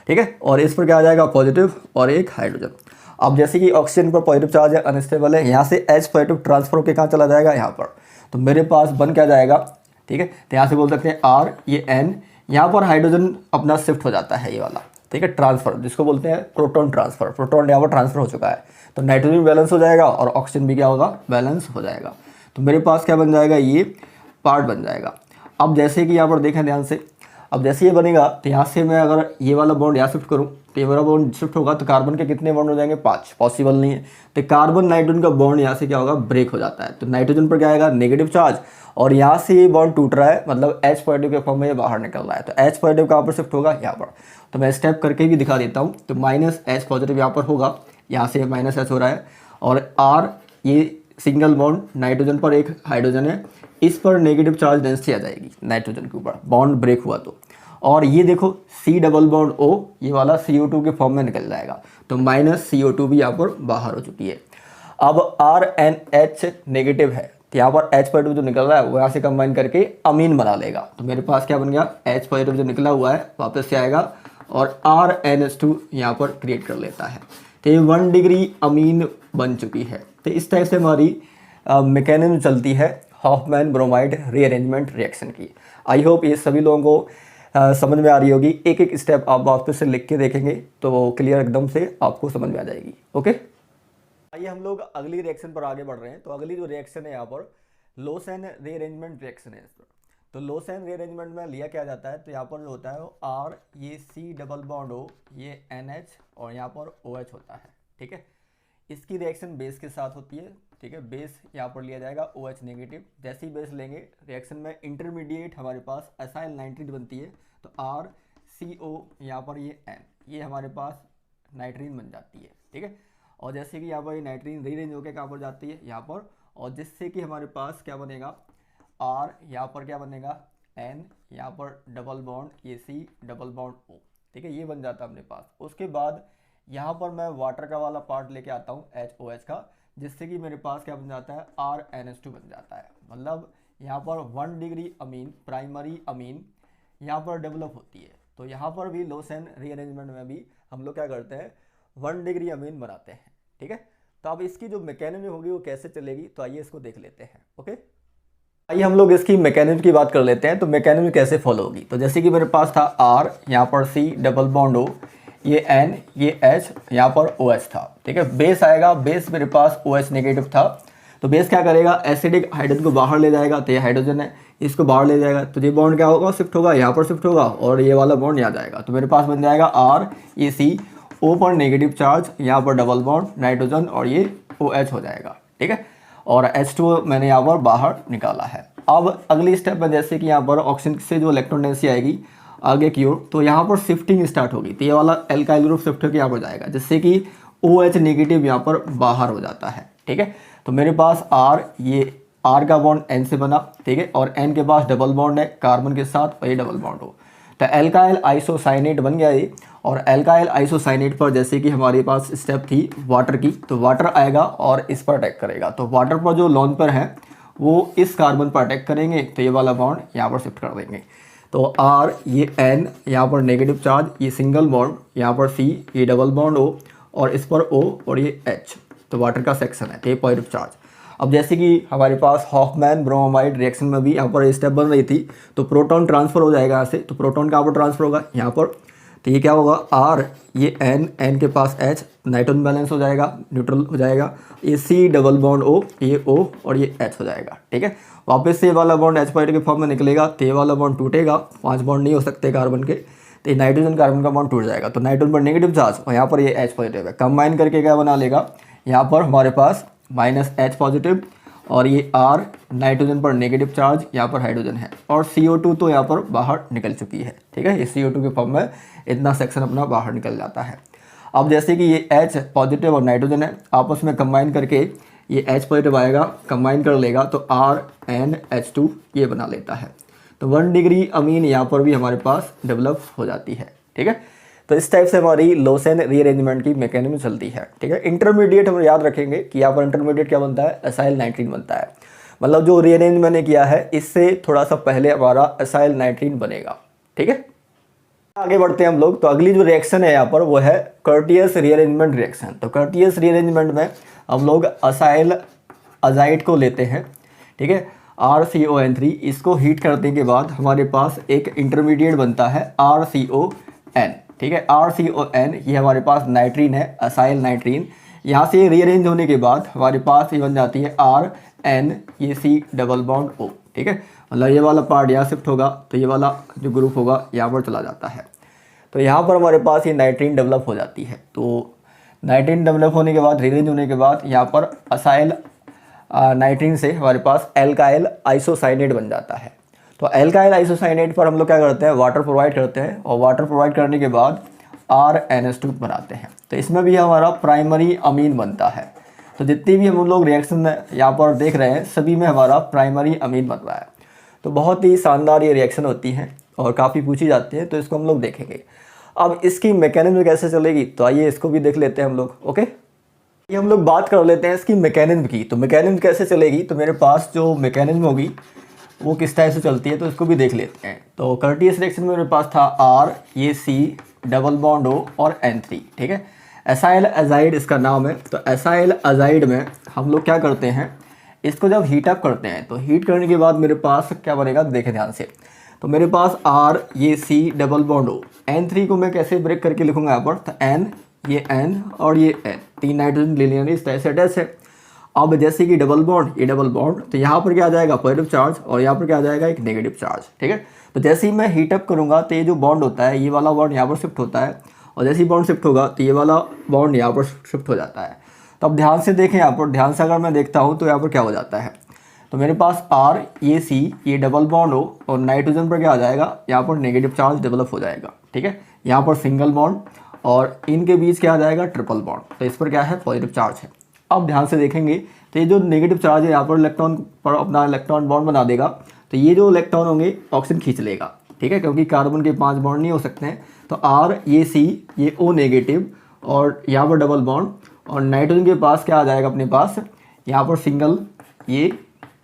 S1: ठीक है। और इस पर क्या आ जाएगा, पॉजिटिव और एक हाइड्रोजन। अब जैसे कि ऑक्सीजन पर पॉजिटिव चार्ज है, अनस्टेबल है, यहाँ से H पॉजिटिव ट्रांसफर होकर कहाँ चला जाएगा, यहाँ पर। तो मेरे पास बन क्या जाएगा, ठीक है। तो यहाँ से बोल सकते हैं R ये N, यहाँ पर हाइड्रोजन अपना शिफ्ट हो जाता है ये वाला, ठीक है, ट्रांसफर जिसको बोलते हैं प्रोटॉन ट्रांसफर, प्रोटॉन यहाँ पर ट्रांसफर हो चुका है, तो नाइट्रोजन बैलेंस हो जाएगा और ऑक्सीजन भी क्या होगा, बैलेंस हो जाएगा। तो मेरे पास क्या बन जाएगा, ये पार्ट बन जाएगा। अब जैसे कि यहाँ पर देखें ध्यान से, अब जैसे ये बनेगा तो यहाँ से मैं अगर ये वाला बॉन्ड यहाँ शिफ्ट करूँ तो ये वाला बॉन्ड शिफ्ट होगा तो कार्बन के कितने बॉन्ड हो जाएंगे, 5, पॉसिबल नहीं है। तो कार्बन नाइट्रोजन का बॉन्ड यहाँ से क्या होगा, ब्रेक हो जाता है। तो नाइट्रोजन पर क्या आएगा, नेगेटिव चार्ज, और यहाँ से ये बॉन्ड टूट रहा है, मतलब H पॉजिटिव के फॉर्म में ये बाहर निकल रहा है। तो H पॉजिटिव कहाँ पर शिफ्ट होगा, यहाँ पर। तो मैं स्टेप करके भी दिखा देता हूँ। तो -H पॉजिटिव यहाँ पर होगा, यहाँ से -H हो रहा है, और R ये सिंगल बॉन्ड नाइट्रोजन पर एक हाइड्रोजन है, इस पर नेगेटिव चार्ज डेंसिटी आ जाएगी नाइट्रोजन के ऊपर, बॉन्ड ब्रेक हुआ तो। और ये देखो C डबल बॉन्ड O, ये वाला CO2 के फॉर्म में निकल जाएगा। तो -CO2 भी यहाँ पर बाहर हो चुकी है। अब RNH नेगेटिव है, तो यहाँ पर H पॉजिटिव जो निकल रहा है वो यहाँ से कंबाइन करके अमीन बना लेगा। तो मेरे पास क्या बन गया, H पॉजिटिव जो निकला हुआ है वापस से आएगा और RNH2 यहाँ पर क्रिएट कर लेता है। तो ये 1 डिग्री अमीन बन चुकी है। तो इस टाइप से हमारी मैकेनिज्म चलती है हॉफमैन ब्रोमाइड रीअरेंजमेंट रिएक्शन की। आई होप ये सभी लोगों को समझ में आ रही होगी। एक एक स्टेप आप वापस से लिख के देखेंगे तो क्लियर एकदम से आपको समझ में आ जाएगी। ओके, आइए हम लोग अगली रिएक्शन पर आगे बढ़ रहे हैं। तो अगली जो रिएक्शन है यहाँ पर लोसेन रीअरेंजमेंट रिएक्शन है इस पर। तो लोसेन रीअरेंजमेंट में लिया क्या जाता है, तो यहाँ पर जो होता है वो R, ये C डबल बॉन्ड O, ये NH और यहाँ पर OH होता है। ठीक है, इसकी रिएक्शन बेस के साथ होती है। ठीक है, बेस यहाँ पर लिया जाएगा OH नेगेटिव। जैसे ही बेस लेंगे रिएक्शन में इंटरमीडिएट हमारे पास एसाइल नाइट्रीन बनती है। तो RCO यहाँ पर ये N, ये हमारे पास नाइट्रीन बन जाती है। ठीक है, और जैसे कि यहाँ पर ये नाइट्रीन रीअरेंज होकर कहाँ पर जाती है, यहाँ पर, और जिससे कि हमारे पास क्या बनेगा, R, यहाँ पर क्या बनेगा N, यहाँ पर डबल बॉन्ड ये C डबल बॉन्ड O। ठीक है, ये बन जाता है अपने पास। उसके बाद यहाँ पर मैं वाटर का वाला पार्ट लेके आता हूँ HOH का, जिससे कि मेरे पास क्या बन जाता है, RNH2 बन जाता है। मतलब यहाँ पर 1 डिग्री अमीन, प्राइमरी अमीन यहाँ पर डेवलप होती है। तो यहाँ पर भी लोसेन रीअरेंजमेंट में भी हम लोग क्या करते हैं, 1 डिग्री अमीन बनाते हैं। ठीक है, तो अब इसकी जो मैकेनिज्म होगी वो कैसे चलेगी, तो आइए इसको देख लेते हैं। ओके, आइए हम लोग इसकी मैकेनिज्म की बात कर लेते हैं। तो मैकेनिज्म कैसे फॉलो होगी, तो जैसे कि मेरे पास था R, यहाँ पर C डबल बॉन्ड O, ये N, ये H, यहाँ पर OH था। ठीक है, बेस आएगा, बेस मेरे पास OH नेगेटिव था। तो बेस क्या करेगा, एसिडिक हाइड्रोजन को बाहर ले जाएगा। तो ये हाइड्रोजन है, इसको बाहर ले जाएगा। तो ये बॉन्ड क्या होगा, शिफ्ट होगा, यहाँ पर शिफ्ट होगा, और ये वाला बॉन्ड यहाँ जाएगा। तो मेरे पास बन जाएगा R, ये C, O पर नेगेटिव चार्ज, यहाँ पर डबल बॉन्ड नाइट्रोजन, और ये OH हो जाएगा। ठीक है, और H2 मैंने यहाँ पर बाहर निकाला है। अब अगली स्टेप में जैसे कि यहाँ पर ऑक्सीजन से जो इलेक्ट्रॉन डेंसिटी आएगी आगे की ओर, तो यहाँ पर शिफ्टिंग स्टार्ट होगी। तो ये वाला एल्काइल ग्रुप शिफ्ट होकर यहाँ पर जाएगा, जिससे कि OH नेगेटिव यहाँ पर बाहर हो जाता है। ठीक है, तो मेरे पास R, ये R का बॉन्ड N से बना। ठीक है, और N के पास डबल बॉन्ड है कार्बन के साथ, और ये डबल बॉन्ड हो, तो एल्काइल आइसोसाइनेट बन गया ये। और एल्काइल आइसोसाइनेट पर जैसे कि हमारे पास स्टेप थी वाटर की, तो वाटर आएगा और इस पर अटैक करेगा। तो वाटर पर जो लोन पर है वो इस कार्बन पर अटैक करेंगे, तो ये वाला बॉन्ड यहाँ पर शिफ्ट कर देंगे। तो R, ये N, यहाँ पर नेगेटिव चार्ज, ये सिंगल बॉन्ड, यहाँ पर C, ये डबल बॉन्ड O, और इस पर O, और ये H, तो वाटर का सेक्शन है, तो ये पॉजिटिव चार्ज। अब जैसे कि हमारे पास हॉफमैन ब्रोमाइड रिएक्शन में भी यहाँ पर स्टेप बन रही थी, तो प्रोटॉन ट्रांसफर हो जाएगा यहाँ से। तो प्रोटॉन कहाँ पर ट्रांसफर होगा, यहाँ पर। तो ये क्या होगा, R, ये N के पास H, नाइट्रोजन बैलेंस हो जाएगा, न्यूट्रल हो जाएगा। ये C डबल बॉन्ड O, ये O, और ये H हो जाएगा। ठीक है, वापस से ये वाला बॉन्ड H पॉजिटिव के फॉर्म में निकलेगा। तो ये वाला बॉन्ड टूटेगा, 5 बॉन्ड नहीं हो सकते कार्बन के, तो ये नाइट्रोजन कार्बन का बॉन्ड टूट जाएगा। तो नाइट्रोजन पर नेगेटिव चार्ज, और यहाँ पर ये H पॉजिटिव है, कंबाइन करके क्या बना लेगा, यहाँ पर हमारे पास -H पॉजिटिव, और ये R, नाइट्रोजन पर नेगेटिव चार्ज, यहाँ पर हाइड्रोजन है, और CO2 तो यहाँ पर बाहर निकल चुकी है। ठीक है, ये CO2 के फॉर्म में इतना सेक्शन अपना बाहर निकल जाता है। अब जैसे कि ये H पॉजिटिव और नाइट्रोजन है, आपस में कंबाइन करके ये H पॉजिटिव आएगा, कंबाइन कर लेगा, तो RNH2 ये बना लेता है। तो 1 डिग्री अमीन यहाँ पर भी हमारे पास डेवलप हो जाती है। ठीक है, तो इस टाइप से हमारी लोसेन रीअरेंजमेंट की मैकेनिज्म चलती है। ठीक है, इंटरमीडिएट हम याद रखेंगे कि यहाँ पर इंटरमीडिएट क्या बनता है, एसाइल नाइट्रीन बनता है। मतलब जो रीअरेंज मैंने किया है इससे थोड़ा सा पहले हमारा एसाइल नाइट्रीन बनेगा। ठीक है, आगे बढ़ते हैं हम लोग। तो अगली जो रिएक्शन है यहाँ पर वो है कर्टियस रीअरेंजमेंट रिएक्शन। तो कर्टियस रीअरेंजमेंट में हम लोग असाइल अजाइड को लेते हैं। ठीक है, RCON3, इसको हीट करने के बाद हमारे पास एक इंटरमीडिएट बनता है RCON। ठीक है, RCON ये हमारे पास नाइट्रीन है, असाइल नाइट्रीन। यहाँ से रीअरेंज होने के बाद हमारे पास ये बन जाती है RN, ये C डबल बॉन्ड O। ठीक है, मतलब ये वाला पार्ट यहाँ शिफ्ट होगा तो ये वाला जो ग्रुप होगा यहाँ पर चला जाता है। तो यहाँ पर हमारे पास ये नाइट्रीन डेवलप हो जाती है। तो नाइट्रीन डेवलप होने के बाद, रीअरेंज होने के बाद यहाँ पर असाइल नाइट्रीन से हमारे पास एल्काइल आइसोसाइनेट बन जाता है। तो एल्काइल आइसोसाइनेट पर हम लोग क्या करते हैं, वाटर प्रोवाइड करते हैं, और वाटर प्रोवाइड करने के बाद RNH2 बनाते हैं। तो इसमें भी हमारा प्राइमरी अमीन बनता है। तो जितनी भी हम लोग रिएक्शन यहाँ पर देख रहे हैं सभी में हमारा प्राइमरी अमीन बन रहा है। तो बहुत ही शानदार ये रिएक्शन होती है और काफ़ी पूछी जाती है, तो इसको हम लोग देखेंगे। अब इसकी मैकेनिज्म कैसे चलेगी, तो आइए इसको भी देख लेते हैं हम लोग। ओके, ये हम लोग बात कर लेते हैं इसकी मैकेनिज्म की। तो मैकेनिज्म कैसे चलेगी, तो मेरे पास जो मैकेनिज्म होगी वो किस टाइप से चलती है, तो इसको भी देख लेते हैं। तो कर्टियस रिएक्शन में मेरे पास था R, ये C, डबल बॉन्ड O और N3, ठीक है। एसाइल एजाइड इसका नाम है। तो एसाइल एजाइड में हम लोग क्या करते हैं, इसको जब हीट अप करते हैं तो हीट करने के बाद मेरे पास क्या बनेगा, देखें ध्यान से। तो मेरे पास R, ये C, double bond O, N3 को मैं कैसे ब्रेक करके लिखूंगा यहाँ पर, तो N, ये N और ये N, 3 नाइट्रोजन ले लेना, इस तरह से अटैच है। अब जैसे कि डबल बॉन्ड, ये डबल बॉन्ड, तो यहाँ पर क्या आ जाएगा, पॉजिटिव चार्ज, और यहाँ पर क्या आ जाएगा, एक नेगेटिव चार्ज, ठीक है। तो जैसे ही मैं हीट अप करूँगा तो ये जो बॉन्ड होता है, ये वाला बॉन्ड यहाँ पर शिफ्ट होता है, और जैसे ही बॉन्ड शिफ्ट होगा तो ये वाला बॉन्ड यहाँ पर शिफ्ट हो जाता है। तो अब ध्यान से देखें, यहाँ पर ध्यान से अगर मैं देखता हूँ तो यहाँ पर क्या हो जाता है, तो मेरे पास R, ये C, ये डबल बॉन्ड हो, और नाइट्रोजन पर क्या आ जाएगा, यहाँ पर नेगेटिव चार्ज डेवलप हो जाएगा, ठीक है। यहाँ पर सिंगल बॉन्ड और इनके बीच क्या आ जाएगा, ट्रिपल बॉन्ड, तो इस पर क्या है, पॉजिटिव चार्ज है। अब ध्यान से देखेंगे तो ये जो नेगेटिव चार्ज है यहाँ पर इलेक्ट्रॉन पर अपना इलेक्ट्रॉन बॉन्ड बना देगा, तो ये जो इलेक्ट्रॉन होंगे ऑक्सीजन खींच लेगा, ठीक है, क्योंकि कार्बन के 5 बॉन्ड नहीं हो सकते हैं। तो R, ये C, ये O नेगेटिव, और यहाँ पर डबल बॉन्ड, और नाइट्रोजन के पास क्या आ जाएगा अपने पास, यहाँ पर सिंगल, ये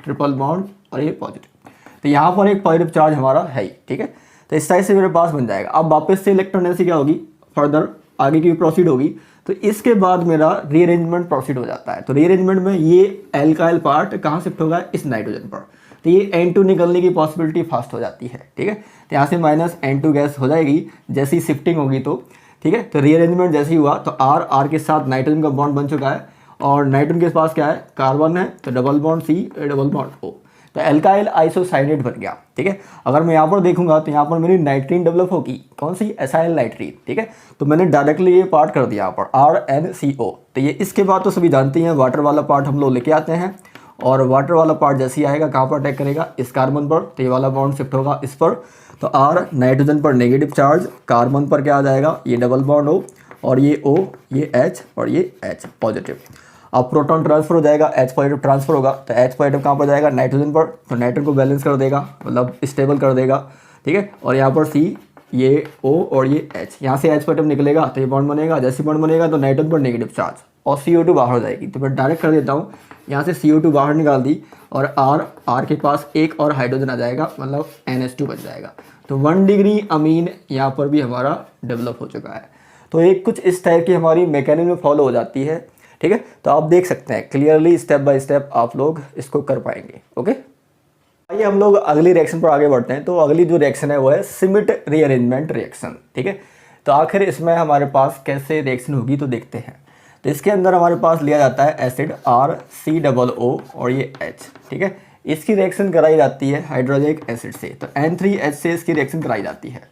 S1: ट्रिपल बॉन्ड और ये पॉजिटिव। तो यहाँ पर एक पॉजिटिव चार्ज हमारा है ही, ठीक है। तो इस टाइप से मेरे पास बन जाएगा। अब वापस से इलेक्ट्रॉन ऐसी क्या होगी, फर्दर आगे की प्रोसीड होगी, तो इसके बाद मेरा रीअरेंजमेंट प्रोसीड हो जाता है। तो रीअरेंजमेंट में ये एल्काइल पार्ट कहाँ शिफ्ट होगा, इस नाइट्रोजन पर, तो ये N2 निकलने की पॉसिबिलिटी फास्ट हो जाती है, ठीक है। तो यहाँ से -N2 गैस हो जाएगी जैसी शिफ्टिंग होगी, तो ठीक है। तो रीअरेंजमेंट जैसे ही हुआ तो R के साथ नाइट्रोजन का बॉन्ड बन चुका है, और नाइट्रोजन के पास क्या है, कार्बन है, तो double bond C, double bond O, तो एल्काइल आइसोसाइनेट बन गया, ठीक है। अगर मैं यहाँ पर देखूंगा तो यहाँ पर मेरी नाइट्रीन डेवलप होगी, कौन सी, एसाइल नाइट्रीन, ठीक है। तो मैंने डायरेक्टली ये पार्ट कर दिया यहाँ पर RNCO। तो ये इसके बाद तो सभी जानते हैं वाटर वाला पार्ट हम लोग लेके आते हैं, और वाटर वाला पार्ट जैसे ही आएगा कहाँ पर अटैक करेगा, इस कार्बन पर, तो ये वाला बॉन्ड शिफ्ट होगा इस पर। तो R नाइट्रोजन पर नेगेटिव चार्ज, कार्बन पर क्या आ जाएगा, ये डबल बॉन्ड O, और ये O, ये H और ये H पॉजिटिव। अब प्रोटॉन ट्रांसफर हो जाएगा, H पॉजिटिव ट्रांसफर होगा, तो H पॉजिटिव कहाँ पर जाएगा, नाइट्रोजन पर, तो नाइट्रोजन को बैलेंस कर देगा, मतलब स्टेबल कर देगा, ठीक है। और यहाँ पर C, ये O और ये H, यहाँ से H पॉजिटिव निकलेगा तो ये बॉन्ड बनेगा, जैसे बॉन्ड बनेगा तो नाइट्रोजन पर नेगेटिव चार्ज, और CO2 बाहर हो जाएगी। तो मैं डायरेक्ट कर देता हूँ, यहाँ से CO2 बाहर निकाल दी, और R के पास एक और हाइड्रोजन आ जाएगा, मतलब NH2 बन जाएगा। तो 1 डिग्री अमीन यहाँ पर भी हमारा डेवलप हो चुका है। तो एक कुछ इस टाइप की हमारी मैकेनिज्म फॉलो हो जाती है, ठीक है। तो आप देख सकते हैं क्लियरली, स्टेप बाय स्टेप आप लोग इसको कर पाएंगे। ओके, आइए हम लोग अगली रिएक्शन पर आगे बढ़ते हैं। तो अगली जो रिएक्शन है वो है सिमिट रीअरेंजमेंट रिएक्शन, ठीक है। तो आखिर इसमें हमारे पास कैसे रिएक्शन होगी तो देखते हैं। तो इसके अंदर हमारे पास लिया जाता है एसिड RCOO और ये H, ठीक है। इसकी रिएक्शन कराई जाती है हाइड्रोजनिक एसिड से, तो N3H से इसकी रिएक्शन कराई जाती है।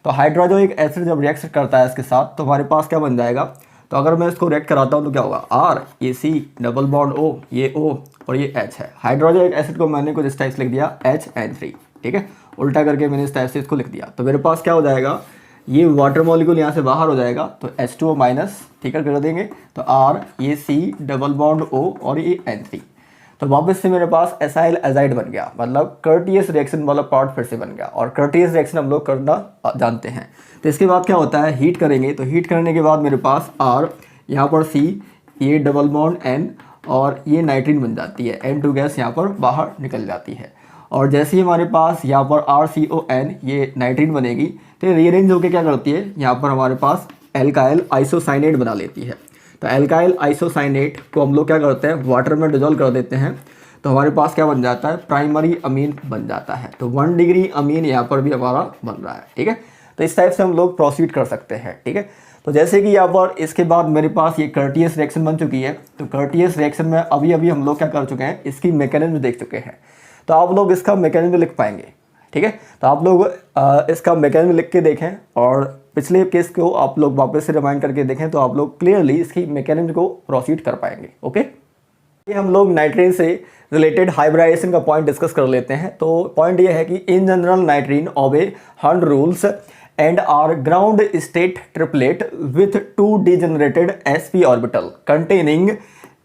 S1: तो हाइड्रोजनिक एसिड जब रिएक्शन करता है इसके साथ तो हमारे पास क्या बन जाएगा, तो अगर मैं इसको रिएक्ट कराता हूँ तो क्या होगा, R, ये C, डबल बॉन्ड O, ये O और ये H है। हाइड्रोजनिक एसिड को मैंने कुछ इस टाइप से लिख दिया HN3, ठीक है, उल्टा करके मैंने इस टाइप से इसको लिख दिया। तो मेरे पास क्या हो जाएगा, ये वाटर मॉलिक्यूल यहाँ से बाहर हो जाएगा, तो H2O माइनस, ठीक है, कर देंगे। तो R, ये C, डबल बॉन्ड O और ये N3, तो वापस से मेरे पास एसाइल एजाइड बन गया, मतलब कर्टियस रिएक्शन वाला पार्ट फिर से बन गया। और कर्टियस रिएक्शन हम लोग करना जानते हैं। तो इसके बाद क्या होता है, हीट करेंगे। तो हीट करने के बाद मेरे पास R, यहाँ पर C, ये डबल बॉन्ड N और ये नाइट्रीन बन जाती है, N2 गैस यहाँ पर बाहर निकल जाती है। और जैसे ही हमारे पास यहाँ पर RCON ये नाइट्रीन बनेगी, तो रीअरेंज होकर क्या करती है, यहाँ पर हमारे पास एल्काइल आइसोसाइनेट बना लेती है। तो एल्काइल आइसोसाइनेट को हम लोग क्या करते हैं, वाटर में डिजोल्व कर देते हैं, तो हमारे पास क्या बन जाता है, प्राइमरी अमीन बन जाता है। तो 1 डिग्री अमीन यहाँ पर भी हमारा बन रहा है, ठीक है। तो इस टाइप से हम लोग प्रोसीड कर सकते हैं, ठीक है। तो जैसे कि यहाँ पर इसके बाद मेरे पास ये कर्टियस रिएक्शन बन चुकी है। तो कर्टियस रिएक्शन में अभी हम लोग क्या कर चुके हैं, इसकी मैकेनिज्म देख चुके हैं। तो आप लोग इसका मैकेनिज्म लिख पाएंगे। ठीक है, तो आप लोग इसका मैकेनिज्म लिख के देखें और पिछले केस को आप लोग वापस से रिमाइंड करके देखें तो आप लोग क्लियरली इसकी मैकेनिज्म को प्रोसीड कर पाएंगे। ओके, ये हम लोग नाइट्रीन से रिलेटेड हाइब्रिडाइजेशन का पॉइंट डिस्कस कर लेते हैं। तो पॉइंट ये है कि इन general nitrene obey Hund rules and are ground state triplet with 2 degenerated sp orbital containing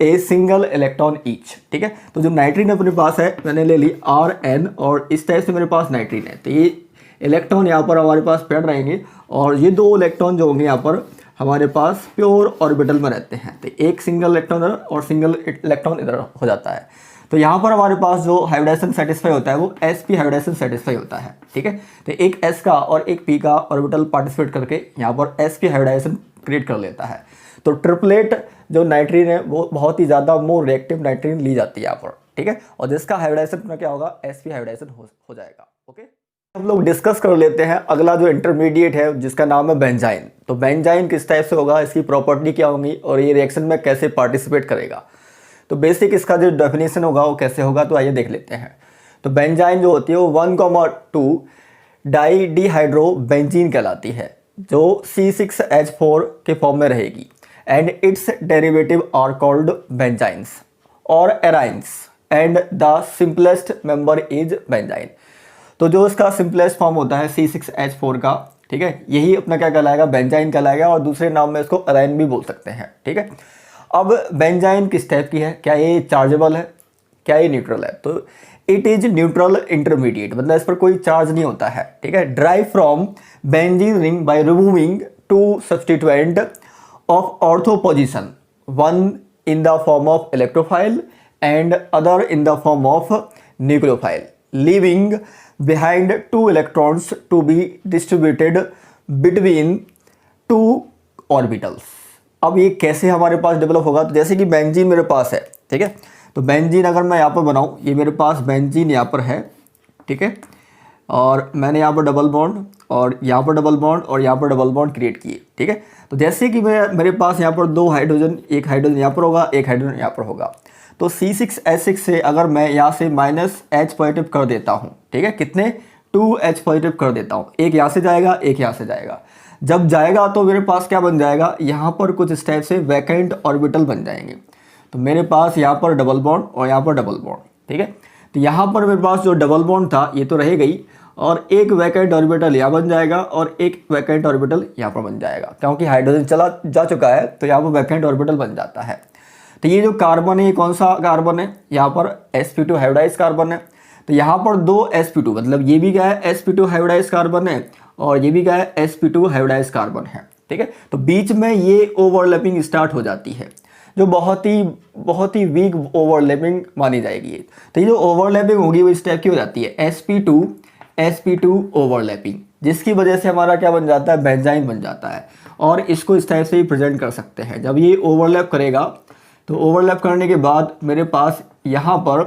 S1: a single electron each. ठीक है, तो जो नाइट्रीन अपने पास है मैंने ले ली Rn और इस टाइप से मेरे पास नाइट्रीन है। तो ये इलेक्ट्रॉन यहाँ पर हमारे पास पड़ रहेंगे और ये 2 इलेक्ट्रॉन जो होंगे यहाँ पर हमारे पास प्योर ऑर्बिटल में रहते हैं। तो एक सिंगल इलेक्ट्रॉन इधर और सिंगल इलेक्ट्रॉन इधर हो जाता है। तो यहाँ पर हमारे पास जो हाइब्रिडाइजेशन सेटिस्फाई होता है वो sp हाइब्रिडाइजेशन सेटिस्फाई होता है। ठीक है, तो एक s का और एक p का ऑर्बिटल पार्टिसिपेट करके यहाँ पर sp हाइब्रिडाइजेशन क्रिएट कर लेता है। तो ट्रिपलेट जो नाइट्रीन है वो बहुत ही ज़्यादा मोर रिएक्टिव नाइट्रीन ली जाती है यहाँ पर। ठीक है, और जिसका हाइब्रिडाइजेशन क्या होगा, sp हाइब्रिडाइजेशन हो जाएगा। ओके, हम लोग डिस्कस कर लेते हैं अगला जो इंटरमीडिएट है जिसका नाम है बेंजाइन। तो बेंजाइन किस टाइप से होगा, इसकी प्रॉपर्टी क्या होंगी और ये रिएक्शन में कैसे पार्टिसिपेट करेगा। तो बेसिक इसका जो डेफिनेशन होगा वो कैसे होगा, तो आइए देख लेते हैं। तो बेंजाइन जो होती है वो 1,2 डाई डिहाइड्रो बेंजीन कहलाती है जो C6H4 के फॉर्म में रहेगी and its derivative are called benzynes और arynes and the simplest member is benzyne. तो जो इसका सिंपलेस्ट फॉर्म होता है C6H4 का, ठीक है, यही अपना क्या कहलाएगा, बेंजाइन कहलाएगा और दूसरे नाम में इसको अराइन भी बोल सकते हैं। ठीक है, अब बेंजाइन किस टाइप की है, क्या ये चार्जेबल है, क्या ये न्यूट्रल है। तो इट इज न्यूट्रल इंटरमीडिएट, मतलब इस पर कोई चार्ज नहीं होता है। ठीक है, drive from benzene ring by removing 2 substituent of ortho position, one in the form of electrophile and other in the form of nucleophile, leaving behind 2 electrons to be distributed between 2 orbitals। अब ये कैसे हमारे पास डेवलप होगा, तो जैसे कि बेंजीन मेरे पास है। ठीक है, तो बेंजीन अगर मैं यहाँ पर बनाऊँ, ये मेरे पास बेंजीन यहाँ पर है। ठीक है, और मैंने यहाँ पर डबल बॉन्ड और यहाँ पर डबल बॉन्ड और यहाँ पर डबल बॉन्ड क्रिएट किए। ठीक है, तो जैसे कि मेरे पास यहाँ पर 2 हाइड्रोजन, एक हाइड्रोजन यहाँ पर होगा, एक हाइड्रोजन यहाँ पर होगा। तो C6H6 से अगर मैं यहाँ से -H पॉजिटिव कर देता हूँ, ठीक है, कितने 2H पॉजिटिव कर देता हूँ, एक यहाँ से जाएगा एक यहाँ से जाएगा। जब जाएगा तो मेरे पास क्या बन जाएगा, यहाँ पर कुछ इस टाइप से वैकेंट ऑर्बिटल बन जाएंगे। तो मेरे पास यहाँ पर डबल बॉन्ड और यहाँ पर डबल बॉन्ड। ठीक है, तो यहाँ पर मेरे पास जो डबल बॉन्ड था ये तो रह गई और एक वैकेंट ऑर्बिटल यहाँ बन जाएगा और एक वैकेंट ऑर्बिटल यहाँ पर बन जाएगा, क्योंकि हाइड्रोजन चला जा चुका है तो यहाँ पर वैकेंट ऑर्बिटल बन जाता है। तो ये जो कार्बन है ये कौन सा कार्बन है, यहाँ पर sp2 हाइब्रिडाइज कार्बन है। तो यहाँ पर 2 sp2, मतलब ये भी क्या है sp2 हाइब्रिडाइज कार्बन है और ये भी क्या है sp2 हाइब्रिडाइज कार्बन है। ठीक है, तो बीच में ये ओवरलैपिंग स्टार्ट हो जाती है जो बहुत ही वीक ओवरलैपिंग मानी जाएगी। तो ये जो ओवरलैपिंग होगी वो इस टाइप की हो जाती है sp2 ओवरलैपिंग, जिसकी वजह से हमारा क्या बन जाता है, बेंजाइन बन जाता है। और इसको इस टाइप से ही प्रेजेंट कर सकते हैं। जब ये ओवरलैप करेगा तो ओवरलैप करने के बाद मेरे पास यहाँ पर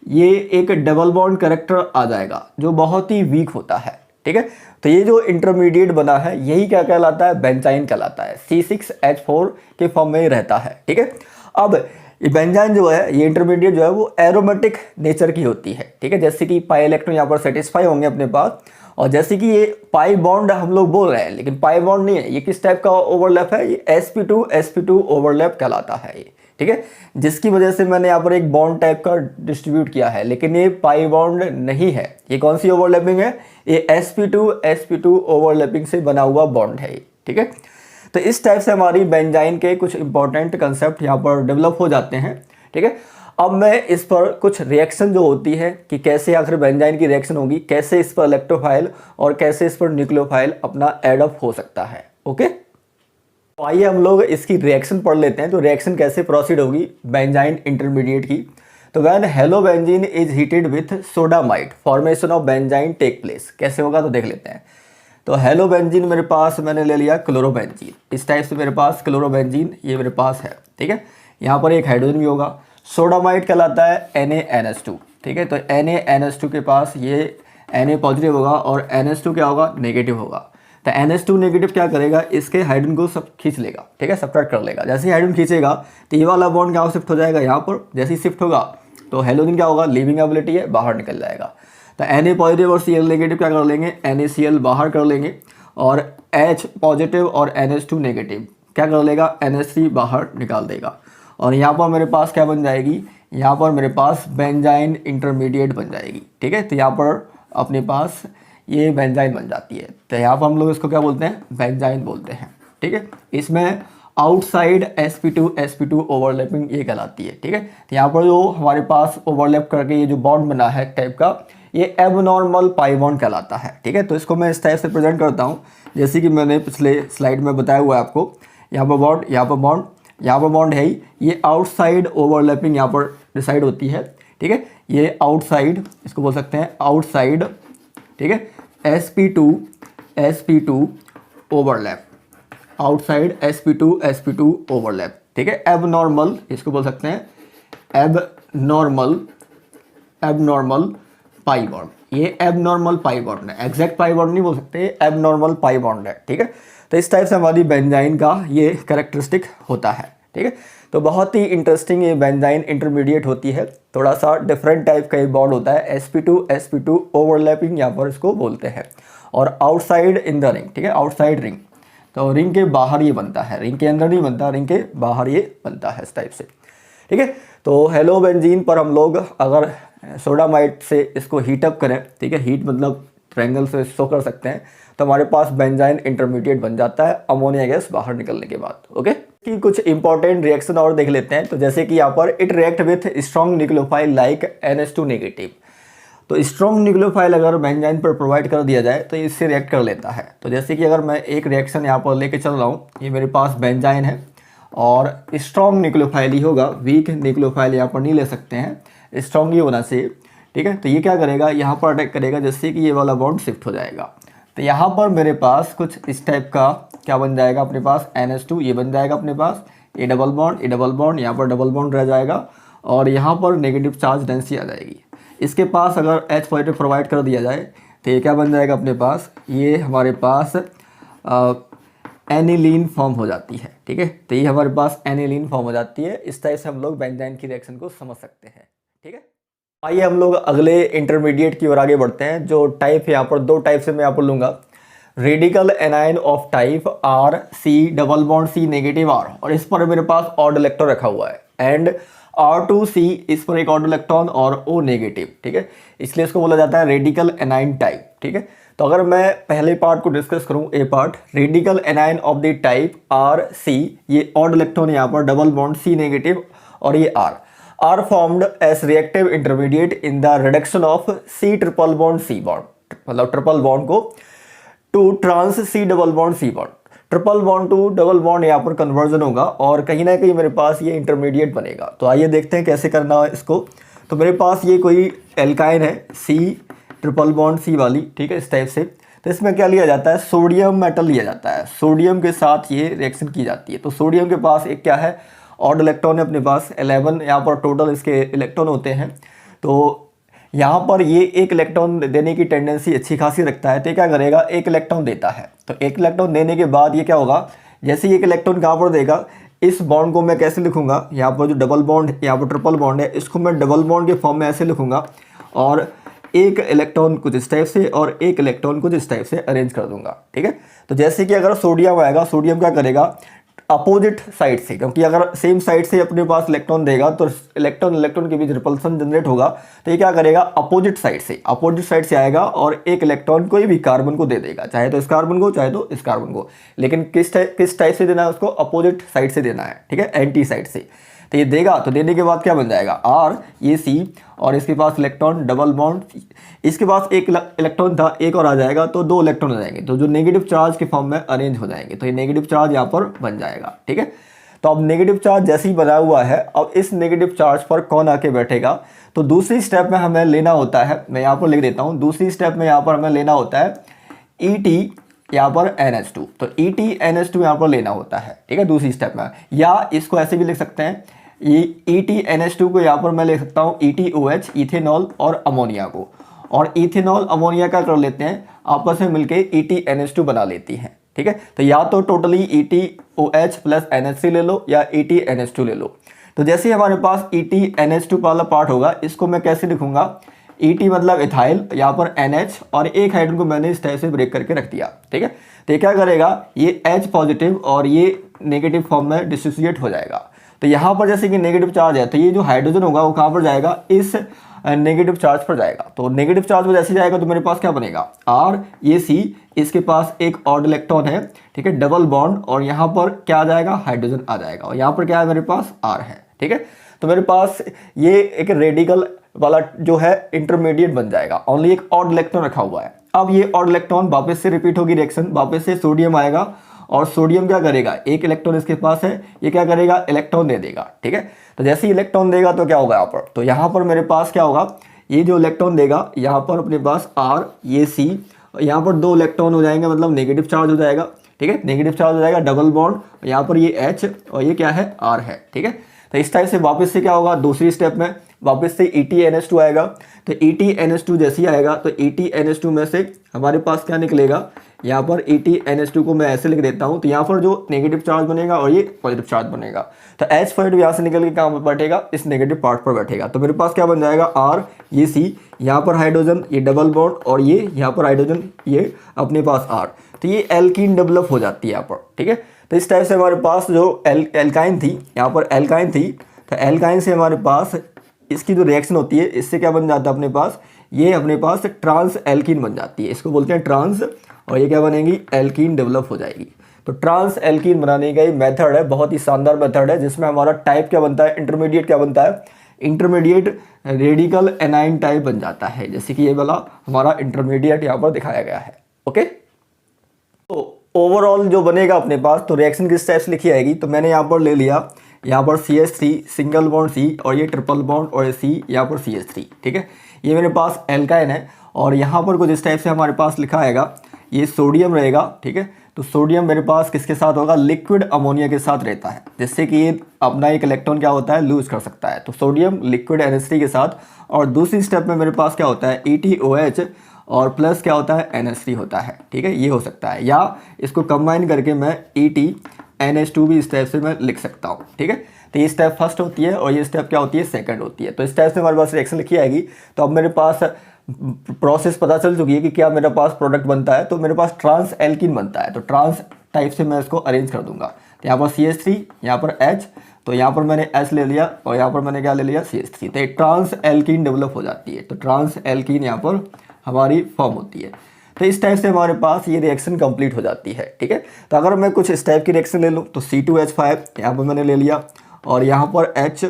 S1: ये एक डबल बॉन्ड कैरेक्टर आ जाएगा जो बहुत ही वीक होता है। ठीक है, तो ये जो इंटरमीडिएट बना है यही क्या कहलाता है, बेंजाइन कहलाता है। C6H4 के फॉर्म में ही रहता है। ठीक है, अब ये बेंजाइन जो है, ये इंटरमीडिएट जो है वो एरोमेटिक नेचर की होती है। ठीक है, जैसे कि पाई इलेक्ट्रॉन यहाँ पर सेटिस्फाई होंगे अपने पास, और जैसे कि ये पाई बॉन्ड हम लोग बोल रहे हैं लेकिन पाई बॉन्ड नहीं है, ये किस टाइप का ओवरलैप है, ये sp2 ओवरलैप कहलाता है ये। ठीक है, जिसकी वजह से मैंने यहाँ पर एक बॉन्ड टाइप का डिस्ट्रीब्यूट किया है, लेकिन ये पाई बॉन्ड नहीं है। ये कौन सी ओवरलैपिंग है, ये sp2 ओवरलैपिंग से बना हुआ बॉन्ड है ये। ठीक है, तो इस टाइप से हमारी बेंजाइन के कुछ इंपॉर्टेंट कंसेप्ट यहाँ पर डेवलप हो जाते हैं। ठीक है, अब मैं इस पर कुछ रिएक्शन जो होती है कि कैसे आखिर बेंजाइन की रिएक्शन होगी, कैसे इस पर इलेक्ट्रोफाइल और कैसे इस पर न्यूक्लियोफाइल अपना एडअप हो सकता है। ओके, तो आइए हम लोग इसकी रिएक्शन पढ़ लेते हैं। तो रिएक्शन कैसे प्रोसीड होगी बेंजाइन इंटरमीडिएट की। तो when halo benzene is heated with sodamide formation of benzyne take place, कैसे होगा तो देख लेते हैं। तो हेलो बेंजीन मेरे पास मैंने ले लिया क्लोरोबेंजीन, इस टाइप से मेरे पास क्लोरोबेंजीन ये मेरे पास है। ठीक है, यहाँ पर एक हाइड्रोजन भी होगा। सोडामाइड कहलाता है NaNH2। ठीक है, तो NaNH2 के पास ये Na पॉजिटिव होगा और NH2 क्या होगा, नेगेटिव होगा। तो NH2 नेगेटिव क्या करेगा, इसके हाइड्रोजन को सब खींच लेगा। ठीक है, सब्ट्रैक्ट कर लेगा। जैसे ही हाइड्रोजन खींचेगा तो ये वाला बॉन्ड क्या शिफ्ट हो जाएगा यहाँ पर, जैसे ही शिफ्ट होगा तो हेलोजन क्या होगा, लिविंग एबिलिटी है, बाहर निकल जाएगा। तो Na पॉजिटिव और Cl नेगेटिव क्या कर लेंगे, NaCl बाहर कर लेंगे, और H पॉजिटिव और NH2 नेगेटिव क्या कर लेगा, NH3 बाहर निकाल देगा। और यहाँ पर मेरे पास क्या बन जाएगी, यहाँ पर मेरे पास बेंजाइन इंटरमीडिएट बन जाएगी। ठीक है, तो यहाँ पर अपने पास ये बेंजाइन बन जाती है। तो यहाँ पर हम लोग इसको क्या बोलते हैं, बेंजाइन बोलते हैं। ठीक है, इसमें आउटसाइड sp2 ओवरलैपिंग ये कहलाती है। ठीक है, तो यहाँ पर जो हमारे पास ओवरलैप करके ये जो बॉन्ड बना है टाइप का, ये एबनॉर्मल पाई बॉन्ड कहलाता है। ठीक है, तो इसको मैं इस टाइप से प्रेजेंट करता हूँ, जैसे कि मैंने पिछले स्लाइड में बताया हुआ है आपको। यहाँ पर बॉन्ड, यहाँ पर बॉन्ड, यहाँ पर बॉन्ड है ही, ये आउटसाइड ओवरलैपिंग यहाँ पर डिसाइड होती है। ठीक है, ये आउटसाइड, इसको बोल सकते हैं आउटसाइड। ठीक है, sp2 overlap, outside sp2 overlap. ठीक है, एबनॉर्मल, इसको बोल सकते हैं एबनॉर्मल पाई बॉन्ड। ये एबनॉर्मल पाई बॉन्ड है, एग्जैक्ट पाई बॉन्ड नहीं बोल सकते, एबनॉर्मल पाई बॉन्ड है। ठीक है, तो इस टाइप से हमारी बेंजाइन का ये कैरेक्टरिस्टिक होता है। ठीक है, तो बहुत ही इंटरेस्टिंग ये बेंजाइन इंटरमीडिएट होती है, थोड़ा सा डिफरेंट टाइप का ये बॉन्ड होता है, sp2 ओवरलैपिंग यहाँ पर इसको बोलते हैं। और आउटसाइड इन द रिंग, ठीक है, आउटसाइड रिंग, तो रिंग के बाहर ये बनता है, रिंग के अंदर नहीं बनता, रिंग के बाहर ये बनता है इस टाइप से। ठीक है, तो हेलोबेंजीन पर हम लोग अगर सोडामाइड से इसको हीटअप करें, ठीक है, हीट मतलब ट्रायंगल से शो कर सकते हैं, तो हमारे पास बेंजाइन इंटरमीडिएट बन जाता है अमोनिया गैस बाहर निकलने के बाद। ओके, कि कुछ इंपॉर्टेंट रिएक्शन और देख लेते हैं। तो जैसे कि यहाँ पर it react with strong nucleophile like NH2 negative. तो स्ट्रॉन्ग न्यूक्लियोफाइल अगर बेंजाइन पर प्रोवाइड कर दिया जाए तो इससे रिएक्ट कर लेता है। तो जैसे कि अगर मैं एक रिएक्शन यहाँ पर लेके चल रहा हूँ, ये मेरे पास बेंजाइन है और स्ट्रॉन्ग न्यूक्लियोफाइल ही होगा, वीक न्यूक्लियोफाइल यहाँ पर नहीं ले सकते हैं, स्ट्रॉन्ग ही होना चाहिए। ठीक है, तो ये क्या करेगा, यहाँ पर अटैक करेगा, जिससे कि ये वाला बॉन्ड शिफ्ट हो जाएगा। तो यहाँ पर मेरे पास कुछ इस टाइप का क्या बन जाएगा, अपने पास NH2 ये बन जाएगा अपने पास, ये डबल बॉन्ड, यहाँ पर डबल बॉन्ड रह जाएगा, और यहाँ पर नेगेटिव चार्ज डेंसिटी आ जाएगी। इसके पास अगर H पॉजिटिव प्रोवाइड कर दिया जाए तो ये क्या बन जाएगा अपने पास, ये हमारे पास एनिलीन फॉर्म हो जाती है। ठीक है, तो ये हमारे पास एनिलीन फॉर्म हो जाती है। इस टाइप से हम लोग बेंजाइन की रिएक्शन को समझ सकते हैं। ठीक है, आइए हम लोग अगले इंटरमीडिएट की ओर आगे बढ़ते हैं। जो टाइप है यहाँ पर, दो टाइप से मैं यहाँ पर लूँगा, radical anion of type RC double bond C negative R, और इस पर मेरे पास ऑड इलेक्ट्रॉन रखा हुआ है, एंड R2C इस पर एक ऑड इलेक्ट्रॉन और O नेगेटिव। ठीक है, इसलिए इसको बोला जाता है रेडिकल एनायन टाइप। ठीक है, तो अगर मैं पहले पार्ट को डिस्कस करूं, A part, radical anion of the type RC, ये ऑड इलेक्ट्रॉन यहाँ पर डबल बॉन्ड C नेगेटिव और ये R are formed as reactive intermediate in the reduction of C triple bond C bond, मतलब ट्रिपल बॉन्ड को to trans C double bond C bond, triple bond to double bond यहाँ पर कन्वर्जन होगा और कहीं ना कहीं मेरे पास ये इंटरमीडिएट बनेगा। तो आइए देखते हैं कैसे करना है इसको। तो मेरे पास ये कोई एल्काइन है C ट्रिपल बॉन्ड C वाली, ठीक है, इस टाइप से। तो इसमें क्या लिया जाता है, सोडियम मेटल लिया जाता है, सोडियम के साथ ये रिएक्शन की जाती है। तो सोडियम के पास एक क्या है, ऑड इलेक्ट्रॉन है अपने पास 11, यहाँ पर टोटल इसके इलेक्ट्रॉन होते हैं। तो यहाँ पर ये एक इलेक्ट्रॉन देने की टेंडेंसी अच्छी खासी रखता है, तो क्या करेगा, एक इलेक्ट्रॉन देता है। तो एक इलेक्ट्रॉन देने के बाद ये क्या होगा, जैसे एक इलेक्ट्रॉन कहाँ पर देगा, इस बॉन्ड को मैं कैसे लिखूंगा, यहाँ पर जो डबल बॉन्ड, यहाँ पर ट्रिपल बॉन्ड है, इसको मैं डबल बॉन्ड के फॉर्म में ऐसे लिखूंगा, और एक इलेक्ट्रॉन कुछ इस टाइप से और एक इलेक्ट्रॉन कुछ इस टाइप से अरेंज कर दूंगा। ठीक है, तो जैसे कि अगर सोडियम आएगा, सोडियम क्या करेगा, अपोजिट साइड से, क्योंकि अगर सेम साइड से अपने पास इलेक्ट्रॉन देगा तो इलेक्ट्रॉन के बीच रिपल्सन जनरेट होगा। तो ये क्या करेगा, अपोजिट साइड से आएगा और एक इलेक्ट्रॉन कोई भी कार्बन को दे देगा, चाहे तो इस कार्बन को चाहे तो इस कार्बन को, लेकिन किस टाइप से देना है उसको, अपोजिट साइड से देना है। ठीक है, एंटी साइड से। तो ये देगा, तो देने के बाद क्या बन जाएगा, R, ये C, और इसके पास इलेक्ट्रॉन डबल बॉन्ड, इसके पास एक इलेक्ट्रॉन था, एक और आ जाएगा, तो दो इलेक्ट्रॉन हो जाएंगे, तो जो नेगेटिव चार्ज के फॉर्म में अरेंज हो जाएंगे। तो ये नेगेटिव चार्ज यहाँ पर बन जाएगा। ठीक है, तो अब नेगेटिव चार्ज जैसे ही बना हुआ है, अब इस नेगेटिव चार्ज पर कौन आके बैठेगा, तो दूसरी स्टेप में हमें लेना होता है, मैं यहाँ पर लिख देता हूँ, दूसरी स्टेप में यहाँ पर हमें लेना होता है ET, यहाँ पर NH2, तो ET NH2 यहाँ पर लेना होता है। ठीक है, दूसरी स्टेप में, या इसको ऐसे भी लिख सकते हैं, ये ET NH2 को यहाँ पर मैं ले सकता हूँ ETOH, इथेनॉल और अमोनिया को, और इथेनॉल अमोनिया का कर लेते हैं आपस में मिलके ET NH2 बना लेती हैं। ठीक है, तो या तो टोटली ETOH प्लस NH3 ले लो या ET NH2 ले लो। तो जैसे ही हमारे पास ET NH2 वाला पार्ट होगा, इसको मैं कैसे लिखूंगा, ET मतलब इथाइल, यहाँ पर NH और एक हाइड्रोजन को मैंने इस टाइप से ब्रेक करके रख दिया, ठीक है। तो ये क्या करेगा, ये H पॉजिटिव और ये नेगेटिव फॉर्म में डिसोसिएट हो जाएगा। तो यहाँ पर जैसे कि नेगेटिव चार्ज है, तो ये जो हाइड्रोजन होगा वो कहाँ पर जाएगा, इस नेगेटिव चार्ज पर जाएगा। तो नेगेटिव चार्ज पर जैसे जाएगा तो मेरे पास क्या बनेगा, R, ये C, इसके पास एक ऑड इलेक्ट्रॉन है, ठीक है, डबल बॉन्ड, और यहाँ पर क्या आ जाएगा, हाइड्रोजन आ जाएगा, और यहाँ पर क्या है, मेरे पास R है, ठीक है। तो मेरे पास ये एक रेडिकल वाला जो है इंटरमीडिएट बन जाएगा, ओनली एक ऑड इलेक्ट्रॉन रखा हुआ है। अब ये ऑड इलेक्ट्रॉन वापस से रिपीट होगी रिएक्शन, वापस से सोडियम आएगा, और सोडियम क्या करेगा, एक इलेक्ट्रॉन इसके पास है, ये क्या करेगा, इलेक्ट्रॉन दे देगा, ठीक है। तो जैसे ही इलेक्ट्रॉन देगा तो क्या होगा यहाँ पर, तो यहाँ पर मेरे पास क्या होगा, ये जो इलेक्ट्रॉन देगा यहाँ पर अपने पास R, ये C, यहाँ पर 2 इलेक्ट्रॉन हो जाएंगे, मतलब नेगेटिव चार्ज हो जाएगा, ठीक है, नेगेटिव चार्ज हो जाएगा, डबल बॉन्ड, यहाँ पर ये H और ये क्या है, R है, ठीक है। तो इस टाइप से वापस से क्या होगा, दूसरी स्टेप में वापस से ET NH2 आएगा। तो ET NH2 जैसे ही आएगा तो ET NH2 में से हमारे पास क्या निकलेगा, यहाँ पर ET NH2 को मैं ऐसे लिख देता हूँ, तो यहाँ पर जो नेगेटिव चार्ज बनेगा और ये पॉजिटिव चार्ज बनेगा, तो H पॉजिटिव यहाँ से निकल के कहाँ पर बैठेगा, इस नेगेटिव पार्ट पर बैठेगा। तो मेरे पास क्या बन जाएगा, R, ये C, यहाँ पर हाइड्रोजन, ये डबल बॉन्ड, और ये यहाँ पर हाइड्रोजन, ये अपने पास R, तो ये एल्कीन डेवलप हो जाती है यहाँ पर, ठीक है। तो इस टाइप से हमारे पास जो एल्काइन थी, यहाँ पर एल्काइन थी, तो एल्काइन से हमारे पास इसकी जो रिएक्शन होती है, इससे क्या बन जाता है अपने पास, ये अपने पास ट्रांस एल्कीन बन जाती है, इसको बोलते हैं ट्रांस, और ये क्या बनेगी, एल्कीन डेवलप हो जाएगी। तो ट्रांस एल्कीन बनाने का ये मेथड है, बहुत ही शानदार मेथड है, जिसमें हमारा टाइप क्या बनता है, इंटरमीडिएट क्या बनता है, इंटरमीडिएट रेडिकल एनाइन टाइप बन जाता है, जैसे कि ये वाला हमारा इंटरमीडिएट यहाँ पर दिखाया गया है, ओके। तो ओवरऑल जो बनेगा अपने पास, तो रिएक्शन किस टाइप से लिखी आएगी, तो मैंने यहाँ पर ले लिया, यहाँ पर CH3 सिंगल बॉन्ड C, और ये ट्रिपल बॉन्ड और C, यहाँ पर CH3, ठीक है। ये मेरे पास एल्काइन है, और यहाँ पर कुछ इस टाइप से हमारे पास लिखा आएगा, ये सोडियम रहेगा, ठीक है। तो सोडियम मेरे पास किसके साथ होगा, लिक्विड अमोनिया के साथ रहता है, जिससे कि ये अपना एक इलेक्ट्रॉन क्या होता है, लूज कर सकता है। तो सोडियम लिक्विड NH3 के साथ, और दूसरी स्टेप में मेरे पास क्या होता है, ETOH और प्लस क्या होता है, NH3 होता है, ठीक है, ये हो सकता है, या इसको कंबाइन करके मैं ET NH2 भी इस टाइप से मैं लिख सकता हूँ, ठीक है। तो ये स्टेप फर्स्ट होती है, और ये स्टेप क्या होती है, सेकंड होती है। तो इस टाइप से हमारे पास रिएक्शन लिखी आएगी। तो अब मेरे पास प्रोसेस पता चल चुकी है कि क्या मेरे पास प्रोडक्ट बनता है, तो मेरे पास ट्रांस एल्कीन बनता है। तो ट्रांस टाइप से मैं इसको अरेंज कर दूंगा। तो यहाँ पर CH3, यहाँ पर H, तो यहाँ पर मैंने H ले लिया, और यहाँ पर मैंने क्या ले लिया, CH3। तो एक ट्रांस एल्कीन डेवलप हो जाती है। तो ट्रांस एल्कीन यहाँ पर हमारी फॉर्म होती है। तो इस टाइप से हमारे पास ये रिएक्शन कंप्लीट हो जाती है, ठीक है। तो अगर मैं कुछ इस टाइप की रिएक्शन ले लूँ, तो C2H5 यहाँ पर मैंने ले लिया, और यहाँ पर H,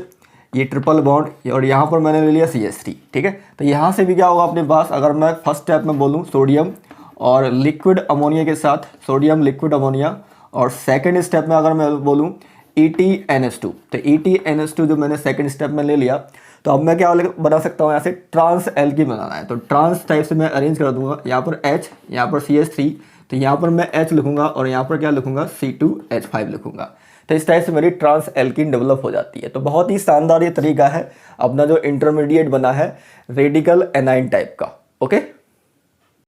S1: ये ट्रिपल बॉन्ड, और यहाँ पर मैंने ले लिया CH3, ठीक है। तो यहाँ से भी क्या होगा अपने पास, अगर मैं फर्स्ट स्टेप में बोलूँ सोडियम और लिक्विड अमोनिया के साथ, सोडियम लिक्विड अमोनिया, और सेकंड स्टेप में अगर मैं बोलूँ ET NH2, तो ET NH2 जो मैंने सेकंड स्टेप में ले लिया, तो अब मैं क्या बना सकता हूँ, यहाँ से ट्रांस एल्कीन बनाना है। तो ट्रांस टाइप से मैं अरेंज कर दूंगा, यहाँ पर H, यहाँ पर CH3, तो यहाँ पर मैं H लिखूंगा, और यहाँ पर क्या लिखूंगा, C2H5 लिखूंगा। तो इस टाइप से मेरी ट्रांस एल्कीन डेवलप हो जाती है। तो बहुत ही शानदार ये तरीका है अपना जो इंटरमीडिएट बना है रेडिकल एनाइन टाइप का, ओके।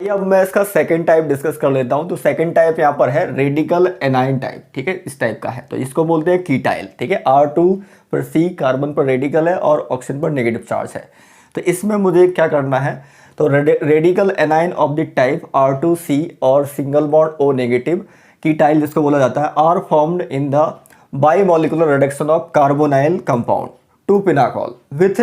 S1: ये अब मैं इसका सेकंड टाइप डिस्कस कर लेता हूं। तो सेकंड टाइप यहाँ पर है रेडिकल एनाइन टाइप, ठीक है, इस टाइप का है। तो इसको बोलते हैं कीटाइल, ठीक है। R2 पर C कार्बन पर रेडिकल है और ऑक्सीजन पर नेगेटिव चार्ज है। तो इसमें मुझे क्या करना है, तो radical anion of the type R2C और single bond O negative ketyl जिसको बोला जाता है, are formed in the bimolecular reduction of carbonyl compound to pinacol with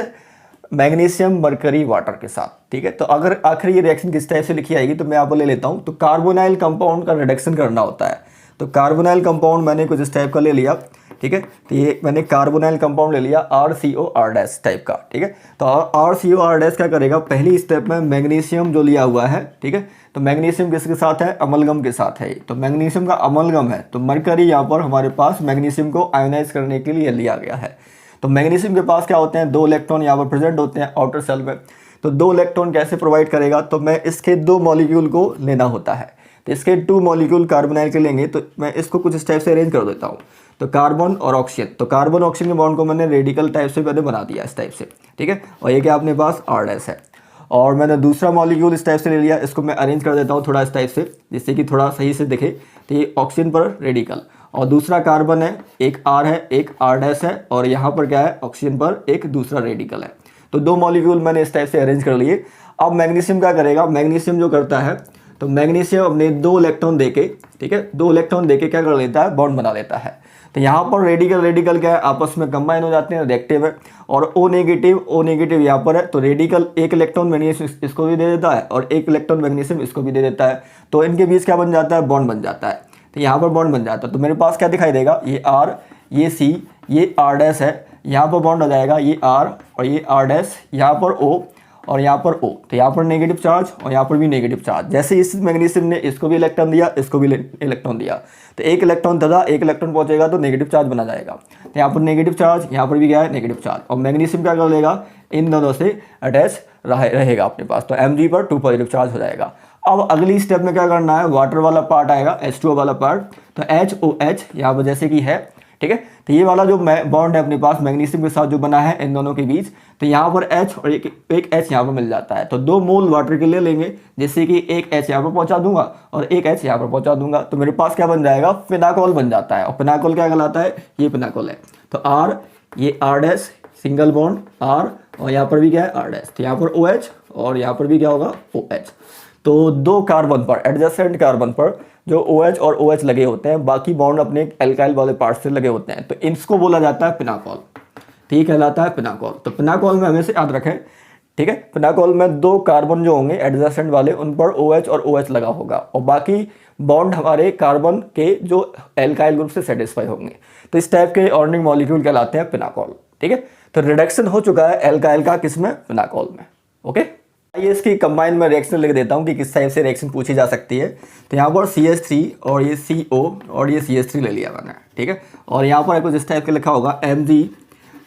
S1: magnesium mercury water के साथ, ठीक है। तो अगर आखिर ये रिएक्शन किस टाइप से लिखी आएगी, तो मैं यहाँ पर ले लेता हूँ। तो कार्बोनाइल कंपाउंड का रिडक्शन करना होता है। तो कार्बोनाइल कंपाउंड मैंने कुछ इस टाइप का ले लिया, ठीक है। तो ये मैंने कार्बोनाइल कंपाउंड ले लिया RCOR- टाइप का, ठीक है। तो RCOR- क्या करेगा, पहली स्टेप में मैग्नीशियम जो लिया हुआ है, ठीक है। तो मैग्नीशियम किसके साथ है, अमलगम के साथ है। तो मैग्नीशियम का अमलगम है, तो मरकरी यहाँ पर हमारे पास मैग्नीशियम को आयोनाइज करने के लिए लिया गया है। तो मैग्नीशियम के पास क्या होते हैं, 2 इलेक्ट्रॉन यहाँ पर प्रेजेंट होते हैं आउटर सेल में। तो 2 इलेक्ट्रॉन कैसे प्रोवाइड करेगा, तो मैं इसके 2 मॉलिक्यूल को लेना होता है। तो इसके 2 मॉलिक्यूल कार्बोनाइल के लेंगे, तो मैं इसको कुछ इस टाइप से अरेंज कर देता हूँ। तो कार्बन और ऑक्सीजन, तो कार्बन ऑक्सीजन के बॉन्ड को मैंने रेडिकल टाइप से मैंने बना दिया इस टाइप से, ठीक है। और ये क्या अपने पास R- है। और मैंने दूसरा मॉलिक्यूल इस टाइप से ले लिया, इसको मैं अरेंज कर देता हूँ थोड़ा इस टाइप से, जिससे कि थोड़ा सही से दिखे। तो ये ऑक्सीजन पर रेडिकल, और दूसरा कार्बन है, एक R है, एक R डैश है, और यहाँ पर क्या है, ऑक्सीजन पर एक दूसरा रेडिकल है। तो दो मॉलिक्यूल मैंने इस टाइप से अरेंज कर लिए। अब मैग्नीशियम क्या करेगा, मैग्नीशियम जो करता है, तो मैग्नीशियम अपने 2 इलेक्ट्रॉन देके, ठीक है, 2 इलेक्ट्रॉन देके क्या कर लेता है, बॉन्ड बना लेता है। तो यहाँ पर रेडिकल रेडिकल क्या है, आपस में कंबाइन हो जाते हैं, रिएक्टिव है। और O नेगेटिव यहाँ पर है, तो रेडिकल एक इलेक्ट्रॉन मैग्नीशियम इसको भी दे देता है और एक इलेक्ट्रॉन मैग्नीशियम इसको भी दे देता है। तो इनके बीच क्या बन जाता है, बॉन्ड बन जाता है। तो यहाँ पर बॉन्ड बन जाता है। तो मेरे पास क्या दिखाई देगा, ये R, ये C, ये R डैश है, यहाँ पर बॉन्ड हो जाएगा, ये R और ये R डैश, यहाँ पर O और यहाँ पर O। तो यहाँ पर नेगेटिव चार्ज और यहाँ पर भी नेगेटिव चार्ज। जैसे इस मैग्नीशियम ने इसको भी इलेक्ट्रॉन दिया, इसको भी इलेक्ट्रॉन दिया, तो एक इलेक्ट्रॉन तथा एक इलेक्ट्रॉन पहुंचेगा तो नेगेटिव चार्ज बना जाएगा। तो यहाँ पर नेगेटिव चार्ज, यहाँ पर भी क्या है, नेगेटिव चार्ज। और मैग्नीशियम क्या कर लेगा, इन दोनों से अटैच रहेगा अपने पास, तो Mg पर 2 पॉजिटिव चार्ज हो जाएगा। अब अगली स्टेप में क्या करना है, वाटर वाला पार्ट आएगा, H2O वाला पार्ट। तो HOH यहाँ पर जैसे कि है, ठीक है। तो ये वाला जो बॉन्ड है अपने पास मैग्नीशियम के साथ जो बना है इन दोनों के बीच, तो यहाँ पर H और एक H यहाँ पर मिल जाता है। तो 2 मोल वाटर के लिए लेंगे, जैसे कि एक H यहाँ पर पहुँचा दूंगा और एक H यहाँ पर पहुँचा दूंगा, तो मेरे पास क्या बन जाएगा, फिनाकोल बन जाता है। और फिनाकोल क्या कहलाता है, ये फिनाकोल है। तो R, ये R dash, single bond R, और यहाँ पर भी क्या है, R डैश। तो यहाँ पर OH और यहाँ पर भी क्या होगा, OH। तो 2 कार्बन पर, एडजेसेंट कार्बन पर जो OH और OH लगे होते हैं, बाकी बॉन्ड अपने एल्काइल वाले पार्ट से लगे होते हैं, तो इसको बोला जाता है पिनाकोल। तो ये कहलाता है पिनाकोल। तो पिनाकोल में हमेशा याद रखें, ठीक है, पिनाकोल में 2 कार्बन जो होंगे एडजेसेंट वाले, उन पर OH और OH लगा होगा, और बाकी बॉन्ड हमारे कार्बन के जो एल्काइल ग्रुप से सेटिस्फाई होंगे। तो इस टाइप के ऑर्गेनिक मॉलिक्यूल कहलाते हैं पिनाकोल, ठीक है। तो रिडक्शन हो चुका है एल्काइल का, किसमें, पिनाकोल में। ओके, ये इसकी कंबाइन में रिएक्शन लिख देता हूँ कि किस टाइप से रिएक्शन पूछी जा सकती है। तो यहाँ पर CH3 और ये CO और ये CH3 ले लिया मैंने, ठीक है। और यहाँ पर कुछ इस टाइप के लिखा होगा Mg,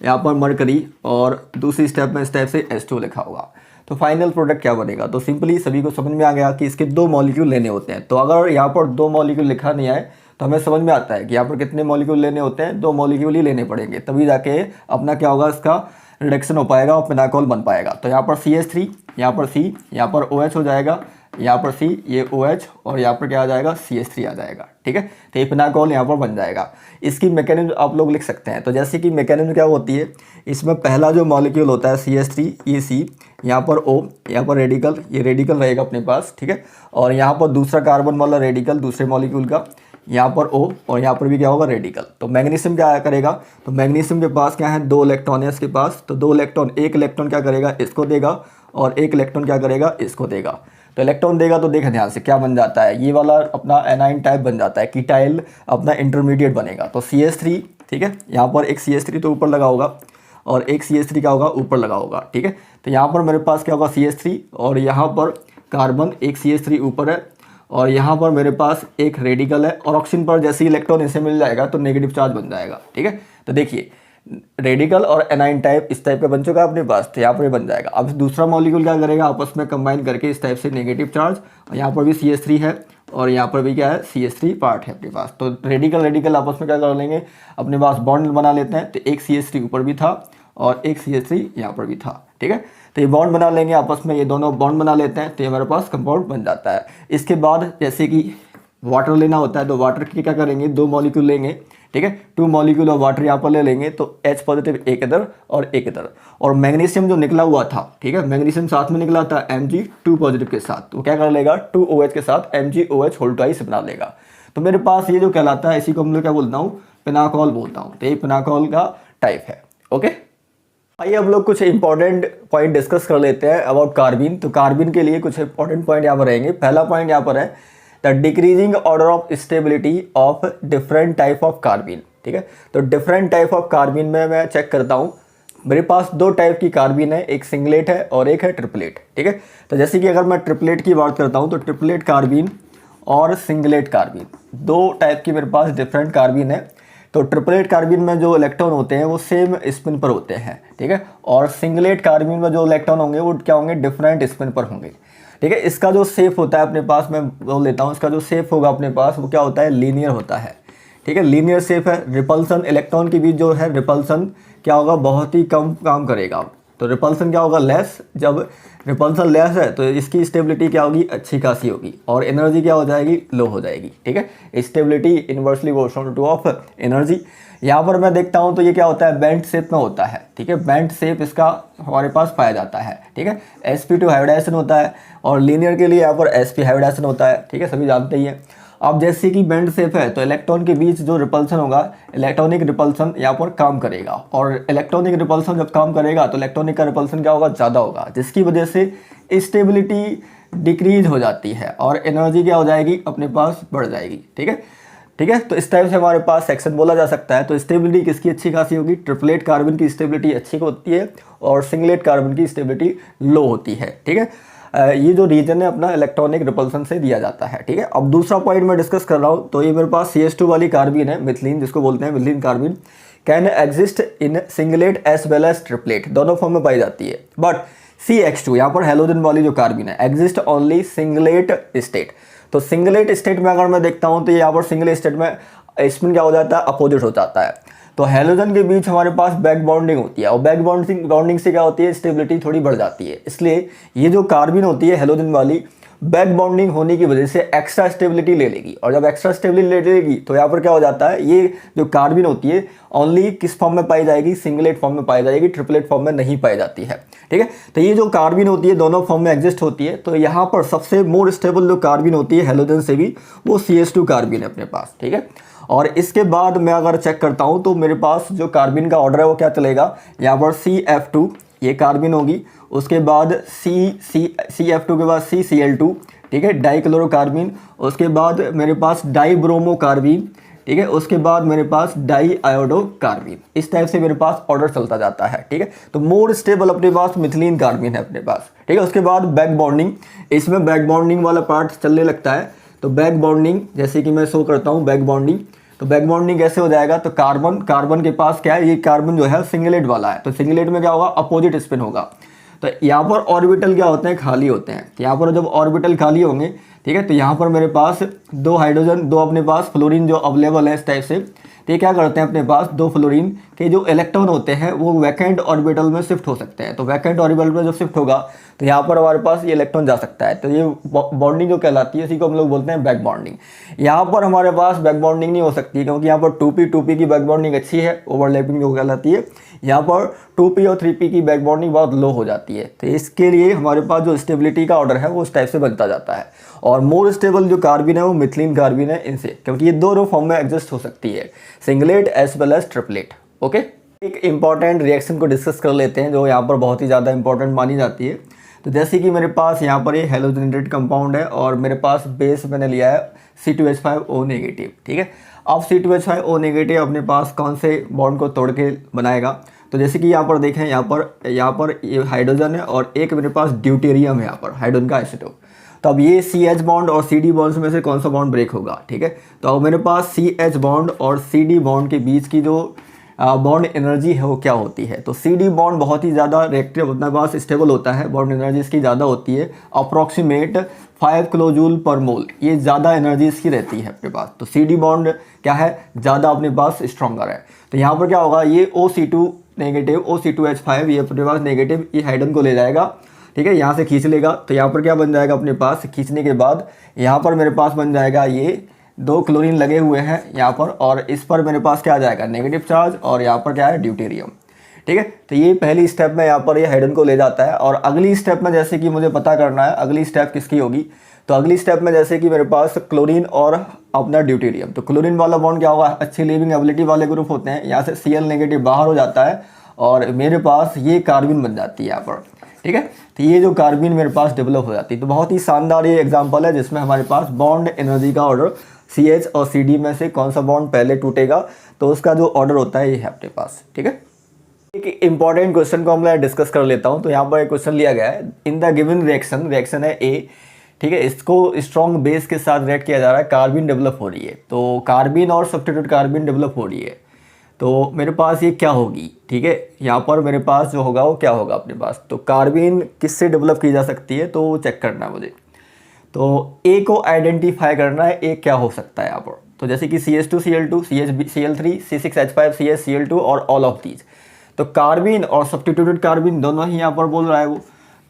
S1: यहाँ पर मरकरी, और दूसरी स्टेप में इस टाइप से H2 लिखा होगा। तो फाइनल प्रोडक्ट क्या बनेगा, तो सिंपली सभी को समझ में आ गया कि इसके 2 मॉलिक्यूल लेने होते हैं। तो अगर यहाँ पर 2 मॉलिक्यूल लिखा नहीं आए तो हमें समझ में आता है कि यहाँ पर कितने मॉलिक्यूल लेने होते हैं, 2 मॉलिक्यूल ही लेने पड़ेंगे, तभी जाके अपना क्या होगा, इसका रिडक्शन हो पाएगा और पिनाकोल बन पाएगा। तो यहाँ पर CH3, यहाँ पर C, यहाँ पर OH हो जाएगा, यहाँ पर C, ये OH, और यहाँ पर क्या आ जाएगा, CH3 आ जाएगा, ठीक है। तो ये पिनाकोल यहाँ पर बन जाएगा। इसकी मैकेनिज्म आप लोग लिख सकते हैं। तो जैसे कि मैकेनिज्म क्या होती है, इसमें पहला जो मॉलिक्यूल होता है CH3, ये C, यहाँ पर O, यहाँ पर रेडिकल, ये रेडिकल रहेगा अपने पास, ठीक है। और यहाँ पर दूसरा कार्बन वाला रेडिकल दूसरे मॉलिक्यूल का, यहाँ पर O, और यहाँ पर भी क्या होगा, रेडिकल। तो मैग्नीशियम क्या करेगा, तो मैग्नीशियम के पास क्या है, 2 इलेक्ट्रॉन है इसके पास। तो 2 इलेक्ट्रॉन, एक इलेक्ट्रॉन क्या करेगा, इसको देगा, और एक इलेक्ट्रॉन क्या करेगा, इसको देगा। तो इलेक्ट्रॉन देगा तो देखा ध्यान से क्या बन जाता है, ये वाला अपना एनाइन टाइप बन जाता है, कीटाइल अपना इंटरमीडिएट बनेगा। तो CH3, ठीक है, यहाँ पर एक CH3 तो ऊपर लगा होगा और एक CH3 क्या होगा, ऊपर लगा होगा, ठीक है। तो यहाँ पर मेरे पास क्या होगा, CH3, और यहाँ पर कार्बन एक CH3 ऊपर है, और यहाँ पर मेरे पास एक रेडिकल है, और ऑक्सीजन पर जैसे ही इलेक्ट्रॉन इसे मिल जाएगा तो नेगेटिव चार्ज बन जाएगा, ठीक है। तो देखिए रेडिकल और एनाइन टाइप इस टाइप का बन चुका है अपने पास, तो यहाँ पर बन जाएगा। अब दूसरा मॉलिक्यूल क्या करेगा, आपस में कंबाइन करके इस टाइप से नेगेटिव चार्ज, और यहाँ पर भी CH3 है और यहाँ पर भी क्या है, CH3 पार्ट है अपने पास। तो रेडिकल रेडिकल आपस में क्या कर लेंगे, अपने पास बॉन्ड बना लेते हैं। तो एक CH3 ऊपर भी था और एक CH3 यहाँ पर भी था, ठीक है। तो ये बॉन्ड बना लेंगे आपस में, ये दोनों बॉन्ड बना लेते हैं, तो ये हमारे पास कंपाउंड बन जाता है। इसके बाद जैसे कि वाटर लेना होता है, तो वाटर की क्या करेंगे, 2 मॉलिक्यूल लेंगे, ठीक है, 2 मॉलिक्यूल और वाटर यहाँ पर ले लेंगे। तो H पॉजिटिव एक इधर और एक इधर, और मैग्नीशियम जो निकला हुआ था, ठीक है, मैग्नीशियम साथ में निकला था Mg 2 पॉजिटिव के साथ, तो क्या कर लेगा, 2 OH के साथ MgOH होल ट्वाइस बना लेगा। तो मेरे पास ये जो कहलाता है, इसी को हम लोग क्या बोलता हूँ, पिनाकोल बोलता हूँ। तो ये पिनाकोल का टाइप है। ओके, आइए हम लोग कुछ इंपॉर्टेंट पॉइंट डिस्कस कर लेते हैं अबाउट कार्बिन। तो कार्बिन के लिए कुछ इंपॉर्टेंट पॉइंट यहाँ पर रहेंगे। पहला पॉइंट यहाँ पर है the decreasing order of stability of different type of carbene, ठीक है। तो डिफरेंट टाइप ऑफ कार्बिन में मैं चेक करता हूँ, मेरे पास 2 टाइप की कार्बिन है, एक सिंगलेट है और एक है ट्रिपलेट, ठीक है। तो जैसे कि अगर मैं ट्रिपलेट की बात करता हूँ, तो ट्रिपलेट कार्बिन और सिंगलेट कार्बिन 2 टाइप की मेरे पास डिफरेंट कार्बिन है। तो ट्रिपलेट कार्बिन में जो इलेक्ट्रॉन होते हैं वो सेम स्पिन पर होते हैं, ठीक है, और सिंगलेट कार्बिन में जो इलेक्ट्रॉन होंगे वो क्या होंगे, डिफरेंट स्पिन पर होंगे, ठीक है। इसका जो शेप होता है अपने पास, मैं बोल लेता हूँ, इसका जो शेप होगा अपने पास वो क्या होता है, लीनियर होता है, ठीक है, लीनियर शेप है। रिपल्सन, इलेक्ट्रॉन के बीच जो है रिपल्सन क्या होगा, बहुत ही कम काम करेगा, तो रिपल्सन क्या होगा, लेस। जब रिपल्सन लेस है तो इसकी स्टेबिलिटी क्या होगी, अच्छी खासी होगी, और एनर्जी क्या हो जाएगी, लो हो जाएगी। ठीक है, stability inversely proportional two of energy. यहाँ पर मैं देखता हूँ तो ये क्या होता है, बेंट शेप में होता है। ठीक है, बेंट शेप इसका हमारे पास पाया जाता है। ठीक है, sp2 हाइब्रिडाइजेशन होता है, और लीनियर के लिए यहाँ पर sp हाइब्रिडाइजेशन होता है। ठीक है, सभी जानते ही हैं। अब जैसे कि बेंट शेप है तो इलेक्ट्रॉन के बीच जो रिपल्सन होगा, इलेक्ट्रॉनिक रिपल्सन यहाँ पर काम करेगा, और इलेक्ट्रॉनिक रिपल्सन जब काम करेगा तो इलेक्ट्रॉनिक का रिपल्सन क्या होगा, ज़्यादा होगा, जिसकी वजह से स्टेबिलिटी डिक्रीज हो जाती है और एनर्जी क्या हो जाएगी, अपने पास बढ़ जाएगी। ठीक है, ठीक है, तो इस टाइप से हमारे पास सेक्शन बोला जा सकता है। तो स्टेबिलिटी किसकी अच्छी खासी होगी, ट्रिपलेट कार्बन की स्टेबिलिटी अच्छी होती है, और सिंगलेट कार्बन की स्टेबिलिटी लो होती है। ठीक है, ये जो रीजन है अपना इलेक्ट्रॉनिक रिपल्सन से दिया जाता है। ठीक है, अब दूसरा पॉइंट मैं डिस्कस कर रहा हूँ, तो ये मेरे पास CH2 वाली कार्बिन है, मिथिलीन जिसको बोलते हैं, methylene carbene can exist in singlet as well as triplet, दोनों फॉर्म में पाई जाती है। बट CH2 यहाँ पर हेलोजन वाली जो कार्बिन है, एग्जिस्ट ओनली सिंगलेट स्टेट। तो सिंगलेट स्टेट में अगर मैं देखता हूँ तो यहाँ पर सिंगल स्टेट में स्पिन क्या हो जाता है, अपोजिट हो जाता है। तो हेलोजन के बीच हमारे पास बैक बॉन्डिंग होती है, और बैक बॉन्डिंग से क्या होती है, स्टेबिलिटी थोड़ी बढ़ जाती है। इसलिए ये जो कार्बिन होती है हेलोजन वाली, बैक बॉन्डिंग होने की वजह से एक्स्ट्रा स्टेबिलिटी ले लेगी, और जब एक्स्ट्रा स्टेबिलिटी ले लेगी तो यहाँ पर क्या हो जाता है, ये जो कार्बिन होती है ओनली किस फॉर्म में पाई जाएगी, सिंगलेट फॉर्म में पाई जाएगी, ट्रिपलेट फॉर्म में नहीं पाई जाती है। ठीक है, तो ये जो कार्बिन होती है दोनों फॉर्म में एग्जिस्ट होती है। तो यहाँ पर सबसे मोर स्टेबल जो कार्बिन होती है हेलोजन से भी, वो CH2 कार्बिन है अपने पास। ठीक है, और इसके बाद मैं अगर चेक करता हूँ तो मेरे पास जो कार्बिन का ऑर्डर है वो क्या चलेगा, यहाँ पर CF2 ये कार्बिन होगी, उसके बाद CF2 के बाद CCl2, ठीक है, डाइक्लोरोकार्बिन, उसके बाद मेरे पास डाइब्रोमोकार्बिन, ठीक है, उसके बाद मेरे पास डाइआयोडोकार्बिन। इस टाइप से मेरे पास ऑर्डर चलता जाता है। ठीक है, तो मोर स्टेबल अपने पास मिथिलीन कार्बिन है अपने पास। ठीक है, उसके बाद बैक बॉन्डिंग, इसमें बैक बॉन्डिंग वाला पार्ट चलने लगता है। तो बैक बॉन्डिंग जैसे कि मैं शो करता हूँ बैक बॉन्डिंग, तो बैक बॉन्डिंग कैसे हो जाएगा, तो कार्बन के पास क्या है, ये कार्बन जो है सिंगलेट वाला है, तो सिंगलेट में क्या होगा, अपोजिट स्पिन होगा। तो यहाँ पर ऑर्बिटल क्या होते हैं, खाली होते हैं। यहाँ पर जब ऑर्बिटल खाली होंगे, ठीक है, तो यहाँ पर मेरे पास दो हाइड्रोजन, दो अपने पास फ्लोरीन जो अवेलेबल है इस टाइप से, तो ये क्या करते हैं, अपने पास दो फ्लोरीन के जो इलेक्ट्रॉन होते हैं वो वैकेंट ऑर्बिटल में शिफ्ट हो सकते हैं। तो वैकेंट ऑर्बिटल में जब शिफ्ट होगा तो यहाँ पर हमारे पास ये इलेक्ट्रॉन जा सकता है। तो ये बॉन्डिंग जो कहलाती है इसी को हम लोग बोलते हैं बैक बॉन्डिंग। यहाँ पर हमारे पास बैक बॉन्डिंग नहीं हो सकती क्योंकि यहाँ पर 2p की बैक बॉन्डिंग अच्छी है, ओवरलैपिंग जो कहलाती है। यहाँ पर 2p और 3p की बैक बॉन्डिंग बहुत लो हो जाती है। तो इसके लिए हमारे पास जो स्टेबिलिटी का ऑर्डर है वो उस टाइप से बनता जाता है। और मोर स्टेबल जो कार्बिन है वो मिथिलीन कार्बिन है इनसे, क्योंकि ये दोनों फॉर्म में एग्जिस्ट हो सकती है, singlet as well as triplet. Okay, एक इंपॉर्टेंट रिएक्शन को डिस्कस कर लेते हैं जो यहाँ पर बहुत ही ज़्यादा इंपॉर्टेंट मानी जाती है। तो जैसे कि मेरे पास यहाँ पर ये हेलोजनेटेड कंपाउंड है और मेरे पास बेस मैंने लिया है C2H5O नेगेटिव। ठीक है, अब C2H5O नेगेटिव अपने पास कौन से बॉन्ड को तोड़ के बनाएगा, तो जैसे कि यहाँ पर देखें, यहाँ पर ये हाइड्रोजन है और एक मेरे पास ड्यूटेरियम है, यहाँ पर हाइड्रोजन का आइसोटोप। तो अब ये CH बॉन्ड और CD बॉन्ड्स में से कौन सा बॉन्ड ब्रेक होगा। ठीक है, तो अब मेरे पास CH बॉन्ड और CD बॉन्ड के बीच की जो बॉन्ड एनर्जी है वो क्या होती है। तो CD बॉन्ड बहुत ही ज़्यादा रिएक्टिव अपने पास स्टेबल होता है, बॉन्ड एनर्जी इसकी ज़्यादा होती है, अप्रॉक्सीमेट 5 किलोजूल पर मोल, ये ज़्यादा एनर्जी इसकी रहती है अपने पास। तो CD बॉन्ड क्या है, ज़्यादा अपने पास स्ट्रॉन्गर है। तो यहाँ पर क्या होगा, ये OC2 नेगेटिव, OC2H5 ये अपने पास नेगेटिव, ये हाइड्रोजन को ले जाएगा। ठीक है, यहाँ से खींच लेगा तो यहाँ पर क्या बन जाएगा अपने पास, खींचने के बाद यहाँ पर मेरे पास बन जाएगा, ये दो क्लोरीन लगे हुए हैं यहाँ पर, और इस पर मेरे पास क्या आ जाएगा, नेगेटिव चार्ज, और यहाँ पर क्या है, ड्यूटेरियम। ठीक है, तो ये पहली स्टेप में यहाँ पर ये हाइड्रोजन को ले जाता है। और अगली स्टेप में जैसे कि मुझे पता करना है अगली स्टेप किसकी होगी, तो अगली स्टेप में जैसे कि मेरे पास क्लोरीन और अपना ड्यूटेरियम, तो क्लोरीन वाला बॉन्ड क्या होगा, अच्छी लिविंग एबिलिटी वाले ग्रुप होते हैं, यहाँ से Cl नेगेटिव बाहर हो जाता है और मेरे पास ये कार्बिन बन जाती है यहाँ पर। ठीक है, तो ये जो कार्बिन मेरे पास डेवलप हो जाती है। तो बहुत ही शानदार ये एग्जांपल है जिसमें हमारे पास बॉन्ड एनर्जी का ऑर्डर CH और CD में से कौन सा बॉन्ड पहले टूटेगा तो उसका जो ऑर्डर होता है ये है अपने पास। ठीक है, एक इंपॉर्टेंट क्वेश्चन को मैं डिस्कस कर लेता हूँ। तो यहाँ पर एक क्वेश्चन लिया गया है, इन द गिवन रिएक्शन है A, ठीक है, इसको स्ट्रॉन्ग बेस के साथ रिएक्ट किया जा रहा है, कार्बिन डेवलप हो रही है। तो कार्बिन और सब्स्टिट्यूट कार्बिन डेवलप हो रही है, तो मेरे पास ये क्या होगी। ठीक है, यहाँ पर मेरे पास जो होगा वो क्या होगा अपने पास, तो कार्बिन किससे डेवलप की जा सकती है तो चेक करना है मुझे। तो A को आइडेंटिफाई करना है, A क्या हो सकता है यहाँ पर। तो जैसे कि CH2Cl2, CH Cl3, C6H5 CH Cl2 और ऑल ऑफ दीज। तो कार्बिन और सब्स्टिट्यूटेड कार्बिन दोनों ही यहाँ पर बोल रहा है वो।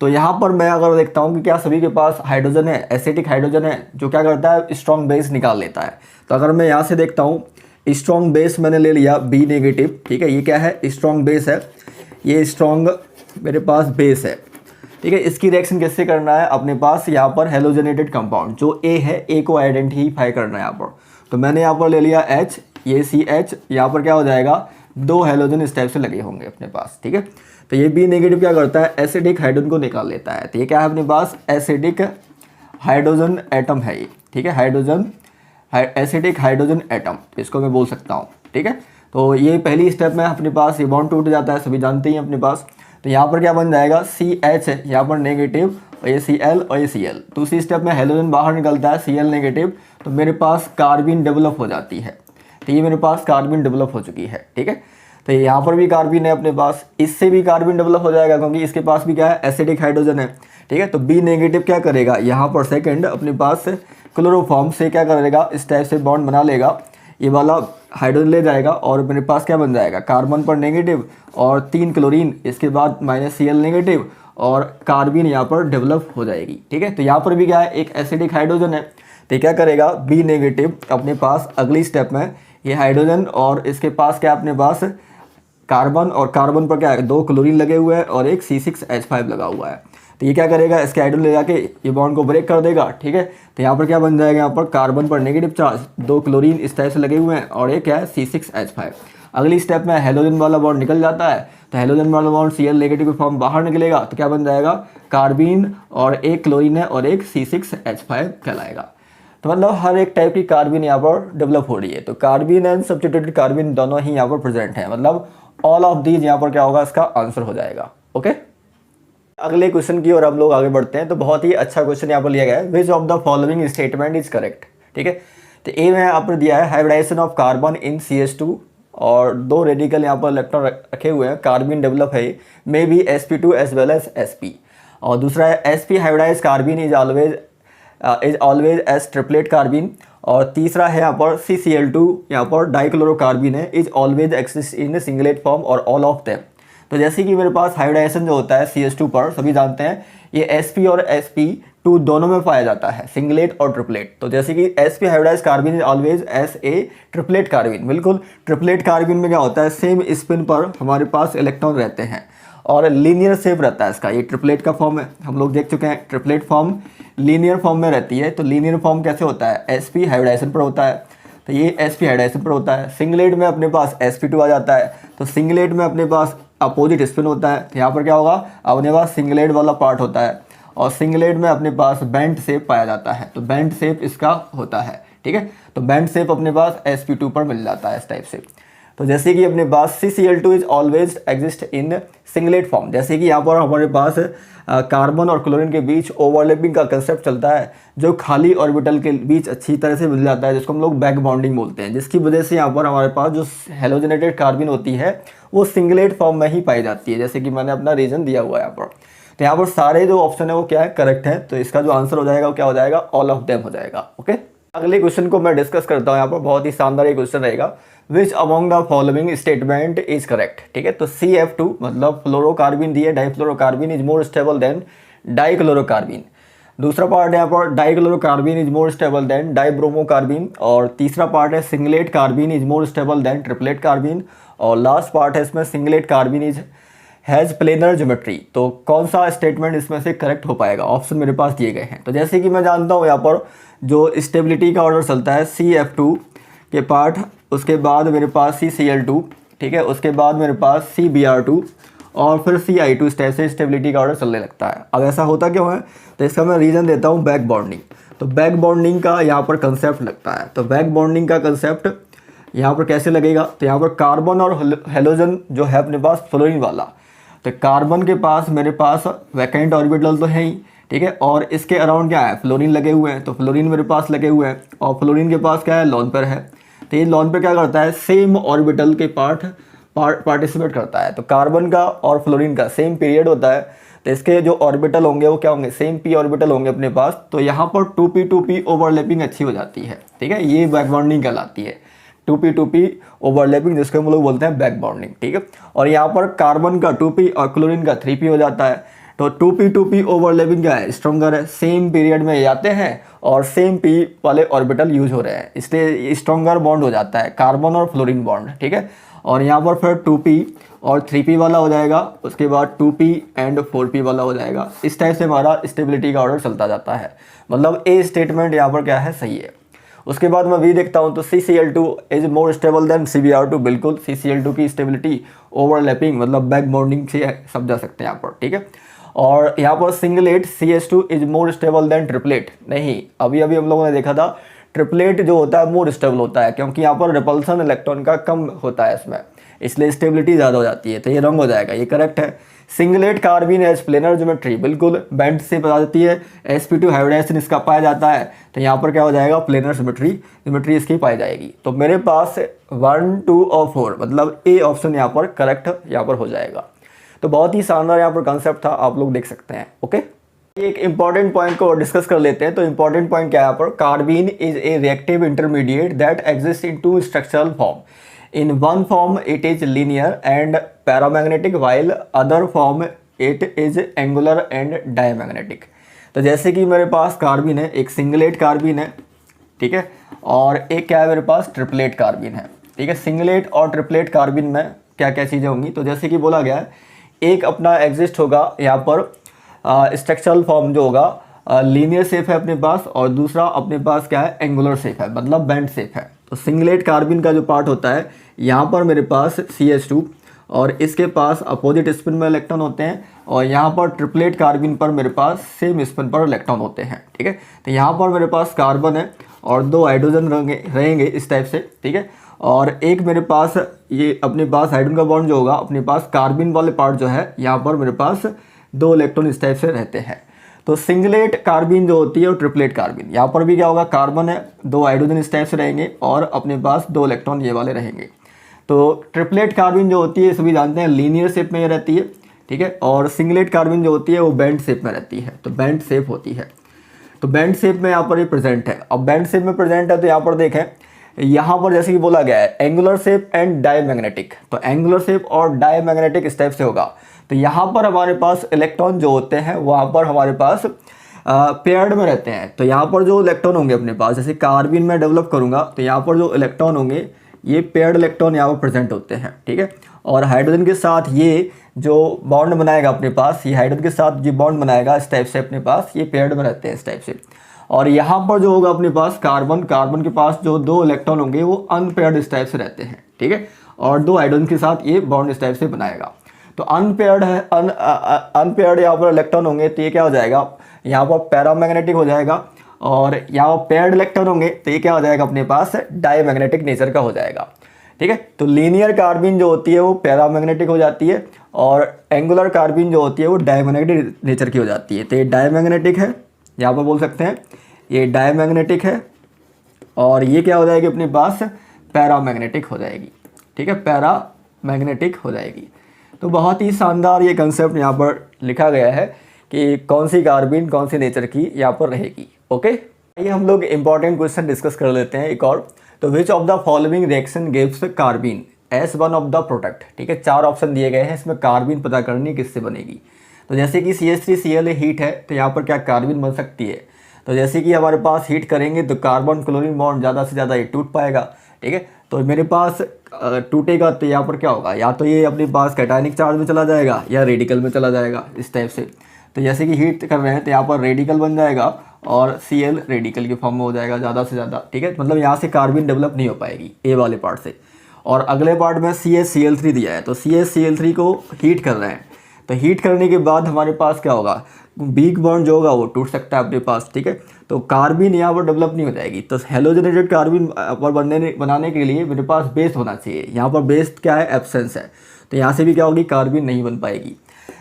S1: तो यहाँ पर मैं अगर देखता हूँ कि क्या सभी के पास हाइड्रोजन है, एसिटिक हाइड्रोजन है, जो क्या करता है स्ट्रॉन्ग बेस निकाल लेता है। तो अगर मैं यहाँ से देखता हूँ स्ट्रॉन्ग बेस मैंने ले लिया बी नेगेटिव, ठीक है, ये क्या है स्ट्रॉन्ग बेस है, ये स्ट्रॉन्ग मेरे पास बेस है, ठीक है। इसकी रिएक्शन कैसे करना है, अपने पास यहाँ पर हेलोजनेटेड कंपाउंड जो ए है, ए को आइडेंटिफाई करना है यहाँ पर। तो मैंने यहाँ पर ले लिया H, ये CH, यहाँ पर क्या हो जाएगा 2 हेलोजन इस टाइप से लगे होंगे अपने पास, ठीक है। तो ये बी नेगेटिव क्या करता है एसिडिक हाइड्रोजन को निकाल लेता है। तो ये क्या है अपने पास एसिडिक हाइड्रोजन एटम है ये, ठीक है, हाइड्रोजन एसिडिक हाइड्रोजन एटम इसको मैं बोल सकता हूँ, ठीक है। तो ये पहली स्टेप में अपने पास ये बॉन्ड टूट जाता है, सभी जानते हैं अपने पास। तो यहाँ पर क्या बन जाएगा CH है यहाँ पर नेगेटिव और ये Cl और ये Cl। दूसरी स्टेप में हेलोजन बाहर निकलता है Cl नेगेटिव, तो मेरे पास कार्बिन डेवलप हो जाती है। तो ये मेरे पास कार्बिन डेवलप हो चुकी है, ठीक है। तो यहाँ पर भी कार्बिन है अपने पास, इससे भी कार्बिन डेवलप हो जाएगा क्योंकि इसके पास भी क्या है एसिडिक हाइड्रोजन है, ठीक है। तो बी नेगेटिव क्या करेगा यहाँ पर सेकंड अपने पास क्लोरोफॉर्म से क्या करेगा इस टाइप से बॉन्ड बना लेगा, ये वाला हाइड्रोजन ले जाएगा और मेरे पास क्या बन जाएगा कार्बन पर नेगेटिव और 3 क्लोरीन, इसके बाद -Cl नेगेटिव और कार्बिन यहाँ पर डेवलप हो जाएगी, ठीक है। तो यहाँ पर भी क्या है एक एसिडिक हाइड्रोजन है, तो क्या करेगा बी नेगेटिव अपने पास अगली स्टेप में ये हाइड्रोजन और इसके पास क्या अपने पास कार्बन, और कार्बन पर क्या है 2 क्लोरीन लगे हुए हैं और एक C6H5 लगा हुआ है। तो ये क्या करेगा इसके हाइड्रोजन ले जाके ये बॉन्ड को ब्रेक कर देगा, ठीक है। तो यहाँ पर क्या बन जाएगा यहाँ पर कार्बन पर नेगेटिव चार्ज 2 क्लोरीन इस टाइप से लगे हुए हैं और एक क्या है C6H5। अगली स्टेप में हेलोजन वाला बॉन्ड निकल जाता है, तो हेलोजन वाला बॉन्ड Cl नेगेटिव की फॉर्म बाहर निकलेगा, तो क्या बन जाएगा कार्बिन और एक क्लोरीन है और एक C6H5 कहलाएगा। तो मतलब हर एक टाइप की कार्बिन यहाँ पर डेवलप हो रही है। तो कार्बिन एंड सब्स्टिट्यूटेड कार्बिन दोनों ही यहाँ पर प्रेजेंट हैं, मतलब ऑल ऑफ दीज यहाँ पर क्या होगा इसका आंसर हो जाएगा, ओके। अगले क्वेश्चन की ओर हम लोग आगे बढ़ते हैं। तो बहुत ही अच्छा क्वेश्चन यहाँ पर लिया गया है, विच of the following statement is correct, ठीक है। तो ए में यहाँ पर दिया है hybridisation of carbon in CH2 और 2 रेडिकल यहाँ पर इलेक्ट्रॉन रखे हुए हैं, कार्बिन डेवलप है may be sp2 as well as sp। और दूसरा है sp hybridize carbene is always as triplet carbene. और तीसरा है यहाँ पर CCl2 यहाँ पर डाइक्लोरोकार्बिन है, is always exist in singlet form और ऑल ऑफ देम। तो जैसे कि मेरे पास हाइब्रिडाइजेशन जो होता है CH2 पर सभी जानते हैं ये sp और sp2 दोनों में पाया जाता है, सिंगलेट और ट्रिपलेट। तो जैसे कि sp hybridize carbene is always as a triplet carbene, बिल्कुल ट्रिपलेट कार्बिन में क्या होता है सेम स्पिन पर हमारे पास इलेक्ट्रॉन रहते हैं और लीनियर शेप रहता है इसका, ये ट्रिपलेट का फॉर्म है, हम लोग देख चुके हैं ट्रिपलेट फॉर्म लीनियर फॉर्म में रहती है। तो लीनियर फॉर्म कैसे होता है sp हाइब्रिडाइजेशन पर होता है, तो ये sp हाइब्रिडाइजेशन पर होता है। सिंगलेट में अपने पास sp2 आ जाता है, तो सिंगलेट में अपने पास अपोजिट स्पिन होता है, तो यहाँ पर क्या होगा अपने पास सिंगलेट वाला पार्ट होता है और सिंगलेट में अपने पास बेंट शेप पाया जाता है, तो बेंट शेप इसका होता है, ठीक है। तो बेंट शेप अपने पास sp2 पर मिल जाता है इस टाइप से। तो जैसे कि अपने पास CCl2 is always exist in singlet form, जैसे कि यहाँ पर हमारे पास कार्बन और क्लोरीन के बीच ओवरलैपिंग का कंसेप्ट चलता है जो खाली ऑर्बिटल के बीच अच्छी तरह से मिल जाता है, जिसको हम लोग बैक बॉन्डिंग बोलते हैं, जिसकी वजह से यहाँ पर हमारे पास जो हेलोजनेटेड कार्बिन होती है वो सिंगलेट फॉर्म में ही पाई जाती है, जैसे कि मैंने अपना रीजन दिया हुआ है यहाँ पर। तो यहाँ पर सारे जो ऑप्शन है वो क्या है करेक्ट है, तो इसका जो आंसर हो जाएगा वो क्या हो जाएगा ऑल ऑफ देम हो जाएगा, ओके। अगले क्वेश्चन को मैं डिस्कस करता हूँ यहाँ पर, बहुत ही शानदार ये क्वेश्चन रहेगा, which among the following statement is correct, ठीक है। तो CF2 मतलब फ्लोरोकार्बिन दिए, difluorocarbene is more stable than dichlorocarbene. दूसरा पार्ट है यहाँ पर dichlorocarbene is more stable than dibromocarbene. और तीसरा पार्ट है singlet carbene is more stable than triplet carbene. और लास्ट पार्ट है इसमें singlet carbene is has planar geometry. तो कौन सा स्टेटमेंट इसमें से करेक्ट हो पाएगा, ऑप्शन मेरे पास दिए गए हैं। तो जैसे कि मैं जानता हूँ यहाँ पर जो स्टेबिलिटी का ऑर्डर चलता है CF2 के पार्ट, उसके बाद मेरे पास CCl2, ठीक है, उसके बाद मेरे पास CBr2 और फिर CI2, इस टाइप से स्टेबिलिटी का ऑर्डर चलने लगता है। अब ऐसा होता क्यों है, तो इसका मैं रीज़न देता हूँ बैक बॉन्डिंग। तो बैक बॉन्डिंग का यहाँ पर कंसेप्ट लगता है। तो बैक बॉन्डिंग का कंसेप्ट यहाँ पर कैसे लगेगा, तो यहाँ पर कार्बन और हेलोजन जो है अपने पास फ्लोरीन वाला, तो कार्बन के पास मेरे पास वैकेंट ऑर्बिटल तो है ही, ठीक है, और इसके अराउंड क्या है फ्लोरीन लगे हुए हैं, तो फ्लोरीन मेरे पास लगे हुए हैं और फ्लोरीन के पास क्या है लोन पेयर है। तो ये लोन पेयर क्या करता है सेम ऑर्बिटल के पार्टिसिपेट करता है। तो कार्बन का और फ्लोरीन का सेम पीरियड होता है, तो इसके जो ऑर्बिटल होंगे वो क्या होंगे सेम p ऑर्बिटल होंगे अपने पास। तो यहाँ पर 2p ओवरलैपिंग अच्छी हो जाती है, ठीक है, ये बैक बॉन्डिंग कहलाती है। 2p ओवरलैपिंग, जिसको हम लोग बोलते हैं बैक बॉन्डिंग, ठीक है। और यहाँ पर कार्बन का 2p और क्लोरीन का 3p हो जाता है। तो 2p ओवरलैपिंग क्या है, स्ट्रॉन्गर है, सेम पीरियड में आते हैं और सेम p वाले ऑर्बिटल यूज हो रहे हैं, इसलिए स्ट्रॉन्गर बॉन्ड हो जाता है कार्बन और फ्लोरीन बॉन्ड, ठीक है। और यहाँ पर फिर 2p और 3p वाला हो जाएगा, उसके बाद 2p एंड 4p वाला हो जाएगा। इस टाइप से हमारा स्टेबिलिटी का ऑर्डर चलता जाता है, मतलब ए स्टेटमेंट यहाँ पर क्या है, सही है। उसके बाद मैं वी देखता हूँ तो CCl2 is more stable then CbR2, बिल्कुल CCl2 की स्टेबिलिटी ओवरलैपिंग मतलब बैक बॉन्डिंग से समझा सकते हैं यहाँ पर, ठीक है। और यहाँ पर singlet CH2 is more stable than triplet, नहीं, अभी हम लोगों ने देखा था ट्रिपलेट जो होता है मोर स्टेबल होता है, क्योंकि यहाँ पर रिपल्सन इलेक्ट्रॉन का कम होता है इसमें, इसलिए स्टेबिलिटी ज़्यादा हो जाती है। तो ये रॉन्ग हो जाएगा, ये करेक्ट है। सिंगलेट कार्बिन एज प्लेनर ज्योमेट्री, बिल्कुल बैंड से बता देती है। sp2 हाइब्रिडाइजेशन इसका पाया जाता है, तो यहाँ पर क्या हो जाएगा, प्लेनर ज्योमेट्री इसकी पाई जाएगी। तो मेरे पास 1, 2 और 4 मतलब ए ऑप्शन यहाँ पर करेक्ट यहाँ पर हो जाएगा। तो बहुत ही शानदार यहाँ पर कंसेप्ट था, आप लोग देख सकते हैं, ओके। एक इंपॉर्टेंट पॉइंट को डिस्कस कर लेते हैं। तो इंपॉर्टेंट पॉइंट क्या है यहाँ पर, carbene is a reactive intermediate that exist in 2 structural form. In one form it is linear and paramagnetic while other form it is angular and diamagnetic। तो जैसे कि मेरे पास कार्बिन है, एक सिंगलेट कार्बिन है, ठीक है, और एक क्या है मेरे पास, ट्रिपलेट कार्बिन है, ठीक है। सिंगलेट और ट्रिपलेट कार्बिन में क्या क्या चीज़ें होंगी, तो जैसे कि बोला गया है, एक अपना एग्जिस्ट होगा यहाँ पर स्ट्रक्चरल फॉर्म जो होगा लीनियर शेप है अपने पास, और दूसरा अपने पास क्या है, एंगुलर शेप है, मतलब बैंड शेप है। तो सिंगलेट कार्बिन का जो पार्ट होता है, यहाँ पर मेरे पास CH2 और इसके पास अपोजिट स्पिन में इलेक्ट्रॉन होते हैं, और यहाँ पर ट्रिपलेट कार्बिन पर मेरे पास सेम स्पिन पर इलेक्ट्रॉन होते हैं, ठीक है। तो यहाँ पर मेरे पास कार्बन है और 2 हाइड्रोजन रहेंगे इस टाइप से, ठीक है। और एक मेरे पास ये अपने पास हाइड्रोजन का बॉन्ड जो होगा, अपने पास कार्बिन वाले पार्ट जो है, यहाँ पर मेरे पास 2 इलेक्ट्रॉन इस टाइप से रहते हैं। तो सिंगलेट कार्बिन जो होती है और ट्रिपलेट कार्बिन, यहाँ पर भी क्या होगा, कार्बन है, 2 हाइड्रोजन इस टाइप से रहेंगे और अपने पास 2 इलेक्ट्रॉन ये वाले रहेंगे। तो ट्रिपलेट कार्बिन जो होती है सभी जानते हैं लीनियर शेप में रहती है, ठीक है। और सिंगलेट कार्बिन जो होती है वो बैंड शेप में रहती है, तो बैंड शेप होती है। तो बैंड शेप में यहाँ पर ये प्रेजेंट है। अब बैंड शेप में प्रेजेंट है तो यहाँ पर देखें, यहाँ पर जैसे कि बोला गया है एंगुलर शेप एंड डायमैग्नेटिक, तो एंगुलर शेप और डायमैग्नेटिक इस टाइप से होगा। तो यहाँ पर हमारे पास इलेक्ट्रॉन जो होते हैं वहाँ पर हमारे पास पेयर्ड में रहते हैं। तो यहाँ पर जो इलेक्ट्रॉन होंगे अपने पास, जैसे कार्बिन में डेवलप करूँगा तो यहाँ पर जो इलेक्ट्रॉन होंगे ये पेयर्ड इलेक्ट्रॉन यहाँ पर प्रेजेंट होते हैं, ठीक है। और हाइड्रोजन के साथ ये जो बॉन्ड बनाएगा अपने पास, ये हाइड्रोजन के साथ जो बॉन्ड बनाएगा इस टाइप से अपने पास, ये पेयर्ड में रहते हैं इस टाइप से। और यहाँ पर जो होगा अपने पास कार्बन के पास जो 2 इलेक्ट्रॉन होंगे वो अनपेयर्ड इस टाइप से रहते हैं, ठीक है। और 2 हाइड्रोजन के साथ ये बॉन्ड इस टाइप से बनाएगा। तो अनपेयर्ड है, अनपेयर्ड यहाँ पर इलेक्ट्रॉन होंगे तो ये क्या हो जाएगा, यहाँ पर पैरामैग्नेटिक हो जाएगा। और यहाँ पर पेयर्ड इलेक्ट्रॉन होंगे तो ये क्या हो जाएगा, अपने पास डायमैग्नेटिक नेचर का हो जाएगा, ठीक है। तो लीनियर कार्बिन जो होती है वो पैरामैग्नेटिक हो जाती है, और एंगुलर कार्बिन जो होती है वो डायमैग्नेटिक नेचर की हो जाती है। तो ये डायमैग्नेटिक है, यहाँ पर बोल सकते हैं ये डायमैग्नेटिक है, और ये क्या हो जाएगी अपने पास, पैरामैग्नेटिक हो जाएगी, ठीक है, पैरामैग्नेटिक हो जाएगी। तो बहुत ही शानदार ये कंसेप्ट यहाँ पर लिखा गया है कि कौन सी कार्बिन कौन सी नेचर की यहाँ पर रहेगी, ओके। ये हम लोग इंपॉर्टेंट क्वेश्चन डिस्कस कर लेते हैं एक और। तो which of the following reaction gives carbene as one of the product, ठीक है। 4 ऑप्शन दिए गए हैं, इसमें कार्बिन पता करनी किससे बनेगी। तो जैसे कि CH3Cl हीट है तो यहाँ पर क्या कार्बिन बन सकती है। तो जैसे कि हमारे पास हीट करेंगे तो कार्बन क्लोरीन बॉन्ड ज़्यादा से ज़्यादा ये टूट पाएगा, ठीक है। तो मेरे पास टूटेगा तो यहाँ पर क्या होगा, या तो ये अपने पास कैटायनिक चार्ज में चला जाएगा या रेडिकल में चला जाएगा इस टाइप से। तो जैसे कि हीट कर रहे हैं तो यहाँ पर रेडिकल बन जाएगा और Cl रेडिकल के फॉर्म में हो जाएगा ज़्यादा से ज़्यादा, ठीक है। मतलब यहाँ से कार्बिन डेवलप नहीं हो पाएगी ए वाले पार्ट से। और अगले पार्ट में CH-Cl3 दिया है, तो CH-Cl3 को हीट कर रहे हैं, तो हीट करने के बाद हमारे पास क्या होगा, वीक बॉन्ड जो होगा वो टूट सकता है अपने पास, ठीक है। तो कार्बिन यहाँ पर डेवलप नहीं हो जाएगी। तो हेलोजनेटेड कार्बिन पर बनाने के लिए मेरे पास बेस होना चाहिए, यहाँ पर बेस क्या है, एब्सेंस है। तो यहाँ से भी क्या होगी, कार्बिन नहीं बन पाएगी।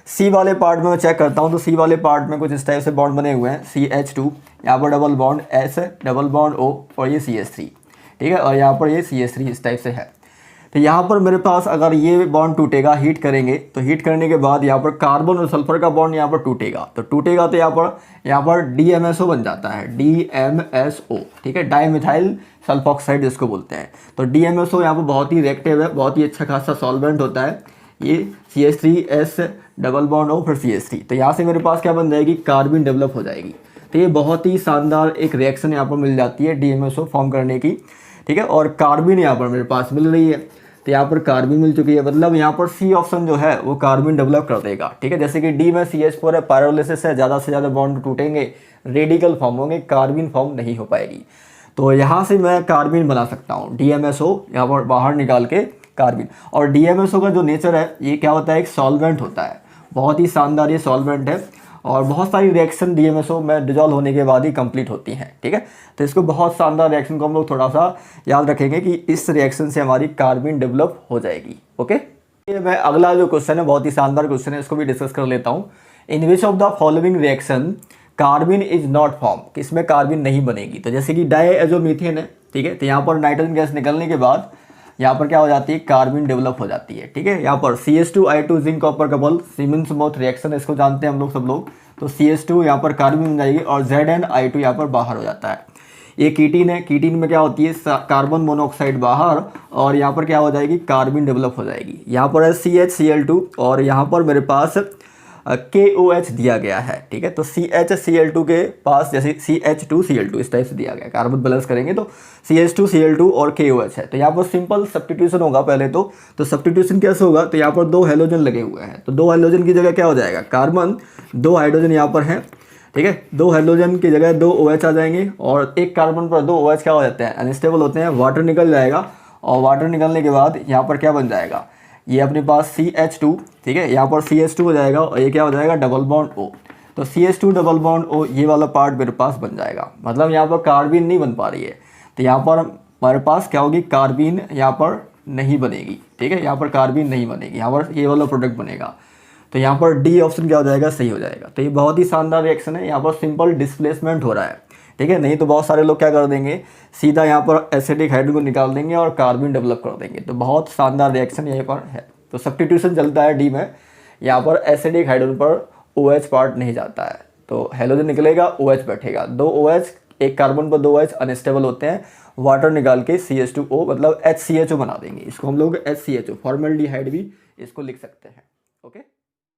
S1: सी वाले पार्ट में मैं चेक करता हूँ, तो सी वाले पार्ट में कुछ इस टाइप से बॉन्ड बने हुए हैं, CH2, यहाँ पर double bond S, double bond O और ये CH3, ठीक है। और यहाँ पर ये CH3 इस टाइप से है। तो यहाँ पर मेरे पास अगर ये बॉन्ड टूटेगा, हीट करेंगे तो हीट करने के बाद यहाँ पर कार्बन और सल्फर का बॉन्ड यहाँ पर टूटेगा, तो टूटेगा तो यहाँ पर DMSO बन जाता है, DMSO, ठीक है, डाईमिथाइल सल्फॉक्साइड जिसको बोलते हैं। तो DMSO यहाँ पर बहुत ही रिएक्टिव है, बहुत ही अच्छा खासा सॉल्वेंट होता है। ये CH3S डबल बॉन्ड O फिर CH3, तो यहाँ से मेरे पास क्या बन जाएगी, कार्बिन डेवलप हो जाएगी। तो ये बहुत ही शानदार एक रिएक्शन यहाँ पर मिल जाती है DMSO फॉर्म करने की, ठीक है। और कार्बिन यहाँ पर मेरे पास मिल रही है, तो यहाँ पर कार्बिन मिल चुकी है, मतलब यहाँ पर C ऑप्शन जो है वो कार्बिन डेवलप कर देगा, ठीक है। जैसे कि D में CH4 है, पायरोलिसिस है, ज़्यादा से ज़्यादा बॉन्ड टूटेंगे, रेडिकल फॉर्म होंगे, कार्बिन फॉर्म नहीं हो पाएगी। तो यहाँ से मैं कार्बिन बना सकता हूँ, DMSO यहाँ पर बाहर निकाल के कार्बिन। और DMSO का जो नेचर है ये क्या होता है, एक सॉल्वेंट होता है, बहुत ही शानदार ये सॉल्वेंट है। और बहुत सारी रिएक्शन DMSO में डिजॉल्व होने के बाद ही कंप्लीट होती हैं, ठीक है। तो इसको बहुत शानदार रिएक्शन को हम लोग थोड़ा सा याद रखेंगे कि इस रिएक्शन से हमारी कार्बिन डेवलप हो जाएगी, ओके। ये मैं अगला जो क्वेश्चन है बहुत ही शानदार क्वेश्चन है, इसको भी डिस्कस कर लेता हूँ। In which of the following reaction carbene is not form, किसमें कार्बिन नहीं बनेगी। तो जैसे कि डाईएजोमीथेन है, ठीक है, तो यहाँ पर नाइट्रोजन गैस निकलने के बाद यहाँ पर क्या हो जाती है, कार्बिन डेवलप हो जाती है, ठीक है। यहाँ पर CH2I2 zinc copper couple siemens moth reaction, इसको जानते हैं हम लोग सब लोग। तो CH2 यहाँ पर कार्बिन बन जाएगी और ZnI2 यहाँ पर बाहर हो जाता है। ये कीटीन है, कीटीन में क्या होती है, कार्बन मोनोऑक्साइड बाहर और यहाँ पर क्या हो जाएगी, कार्बिन डेवलप हो जाएगी। यहाँ पर है CHCl2 और यहाँ पर मेरे पास KOH दिया गया है, ठीक है। तो CHCl2 के पास जैसे CH2Cl2 इस टाइप से दिया गया, कार्बन बैलेंस करेंगे तो CH2Cl2 और KOH है। तो यहाँ पर सिंपल सब्स्टिट्यूशन होगा पहले तो सब्स्टिट्यूशन कैसे होगा, तो यहाँ पर 2 हेलोजन लगे हुए हैं, तो 2 हेलोजन की जगह क्या हो जाएगा, कार्बन, 2 हाइड्रोजन यहाँ पर हैं, ठीक है। 2 हेलोजन की जगह 2 OH आ जाएंगे और एक कार्बन पर 2 OH क्या हो जाते हैं, अनस्टेबल होते हैं, वाटर निकल जाएगा। और वाटर निकलने के बाद यहाँ पर क्या बन जाएगा, ये अपने पास CH2, ठीक है, यहाँ पर CH2 हो जाएगा और ये क्या हो जाएगा, डबल बॉन्ड O। तो CH2 डबल बॉन्ड O ये वाला पार्ट मेरे पास बन जाएगा, मतलब यहाँ पर कार्बिन नहीं बन पा रही है, तो यहाँ पर हमारे पास क्या होगी, कार्बिन यहाँ पर नहीं बनेगी, ठीक है, यहाँ पर कार्बिन नहीं बनेगी, यहाँ पर ये वाला प्रोडक्ट बनेगा। तो यहाँ पर D ऑप्शन क्या हो जाएगा, सही हो जाएगा। तो ये बहुत ही शानदार रिएक्शन है, यहाँ पर सिंपल डिस्प्लेसमेंट हो रहा है, ठीक है। नहीं तो बहुत सारे लोग क्या कर देंगे, सीधा यहाँ पर एसिडिक हाइड्रोजन को निकाल देंगे और कार्बिन डेवलप कर देंगे। तो बहुत शानदार रिएक्शन यहाँ पर है। तो सब्स्टिट्यूशन चलता है D में, यहाँ पर एसिडिक हाइड्रोजन पर OH पार्ट नहीं जाता है, तो हेलोजन निकलेगा, OH बैठेगा, 2 OH, एक कार्बन पर 2 OH अनस्टेबल होते हैं, वाटर निकाल के CH2O मतलब HCHO बना देंगे। इसको हम लोग HCHO फॉर्मल्डिहाइड भी इसको लिख सकते हैं, ओके।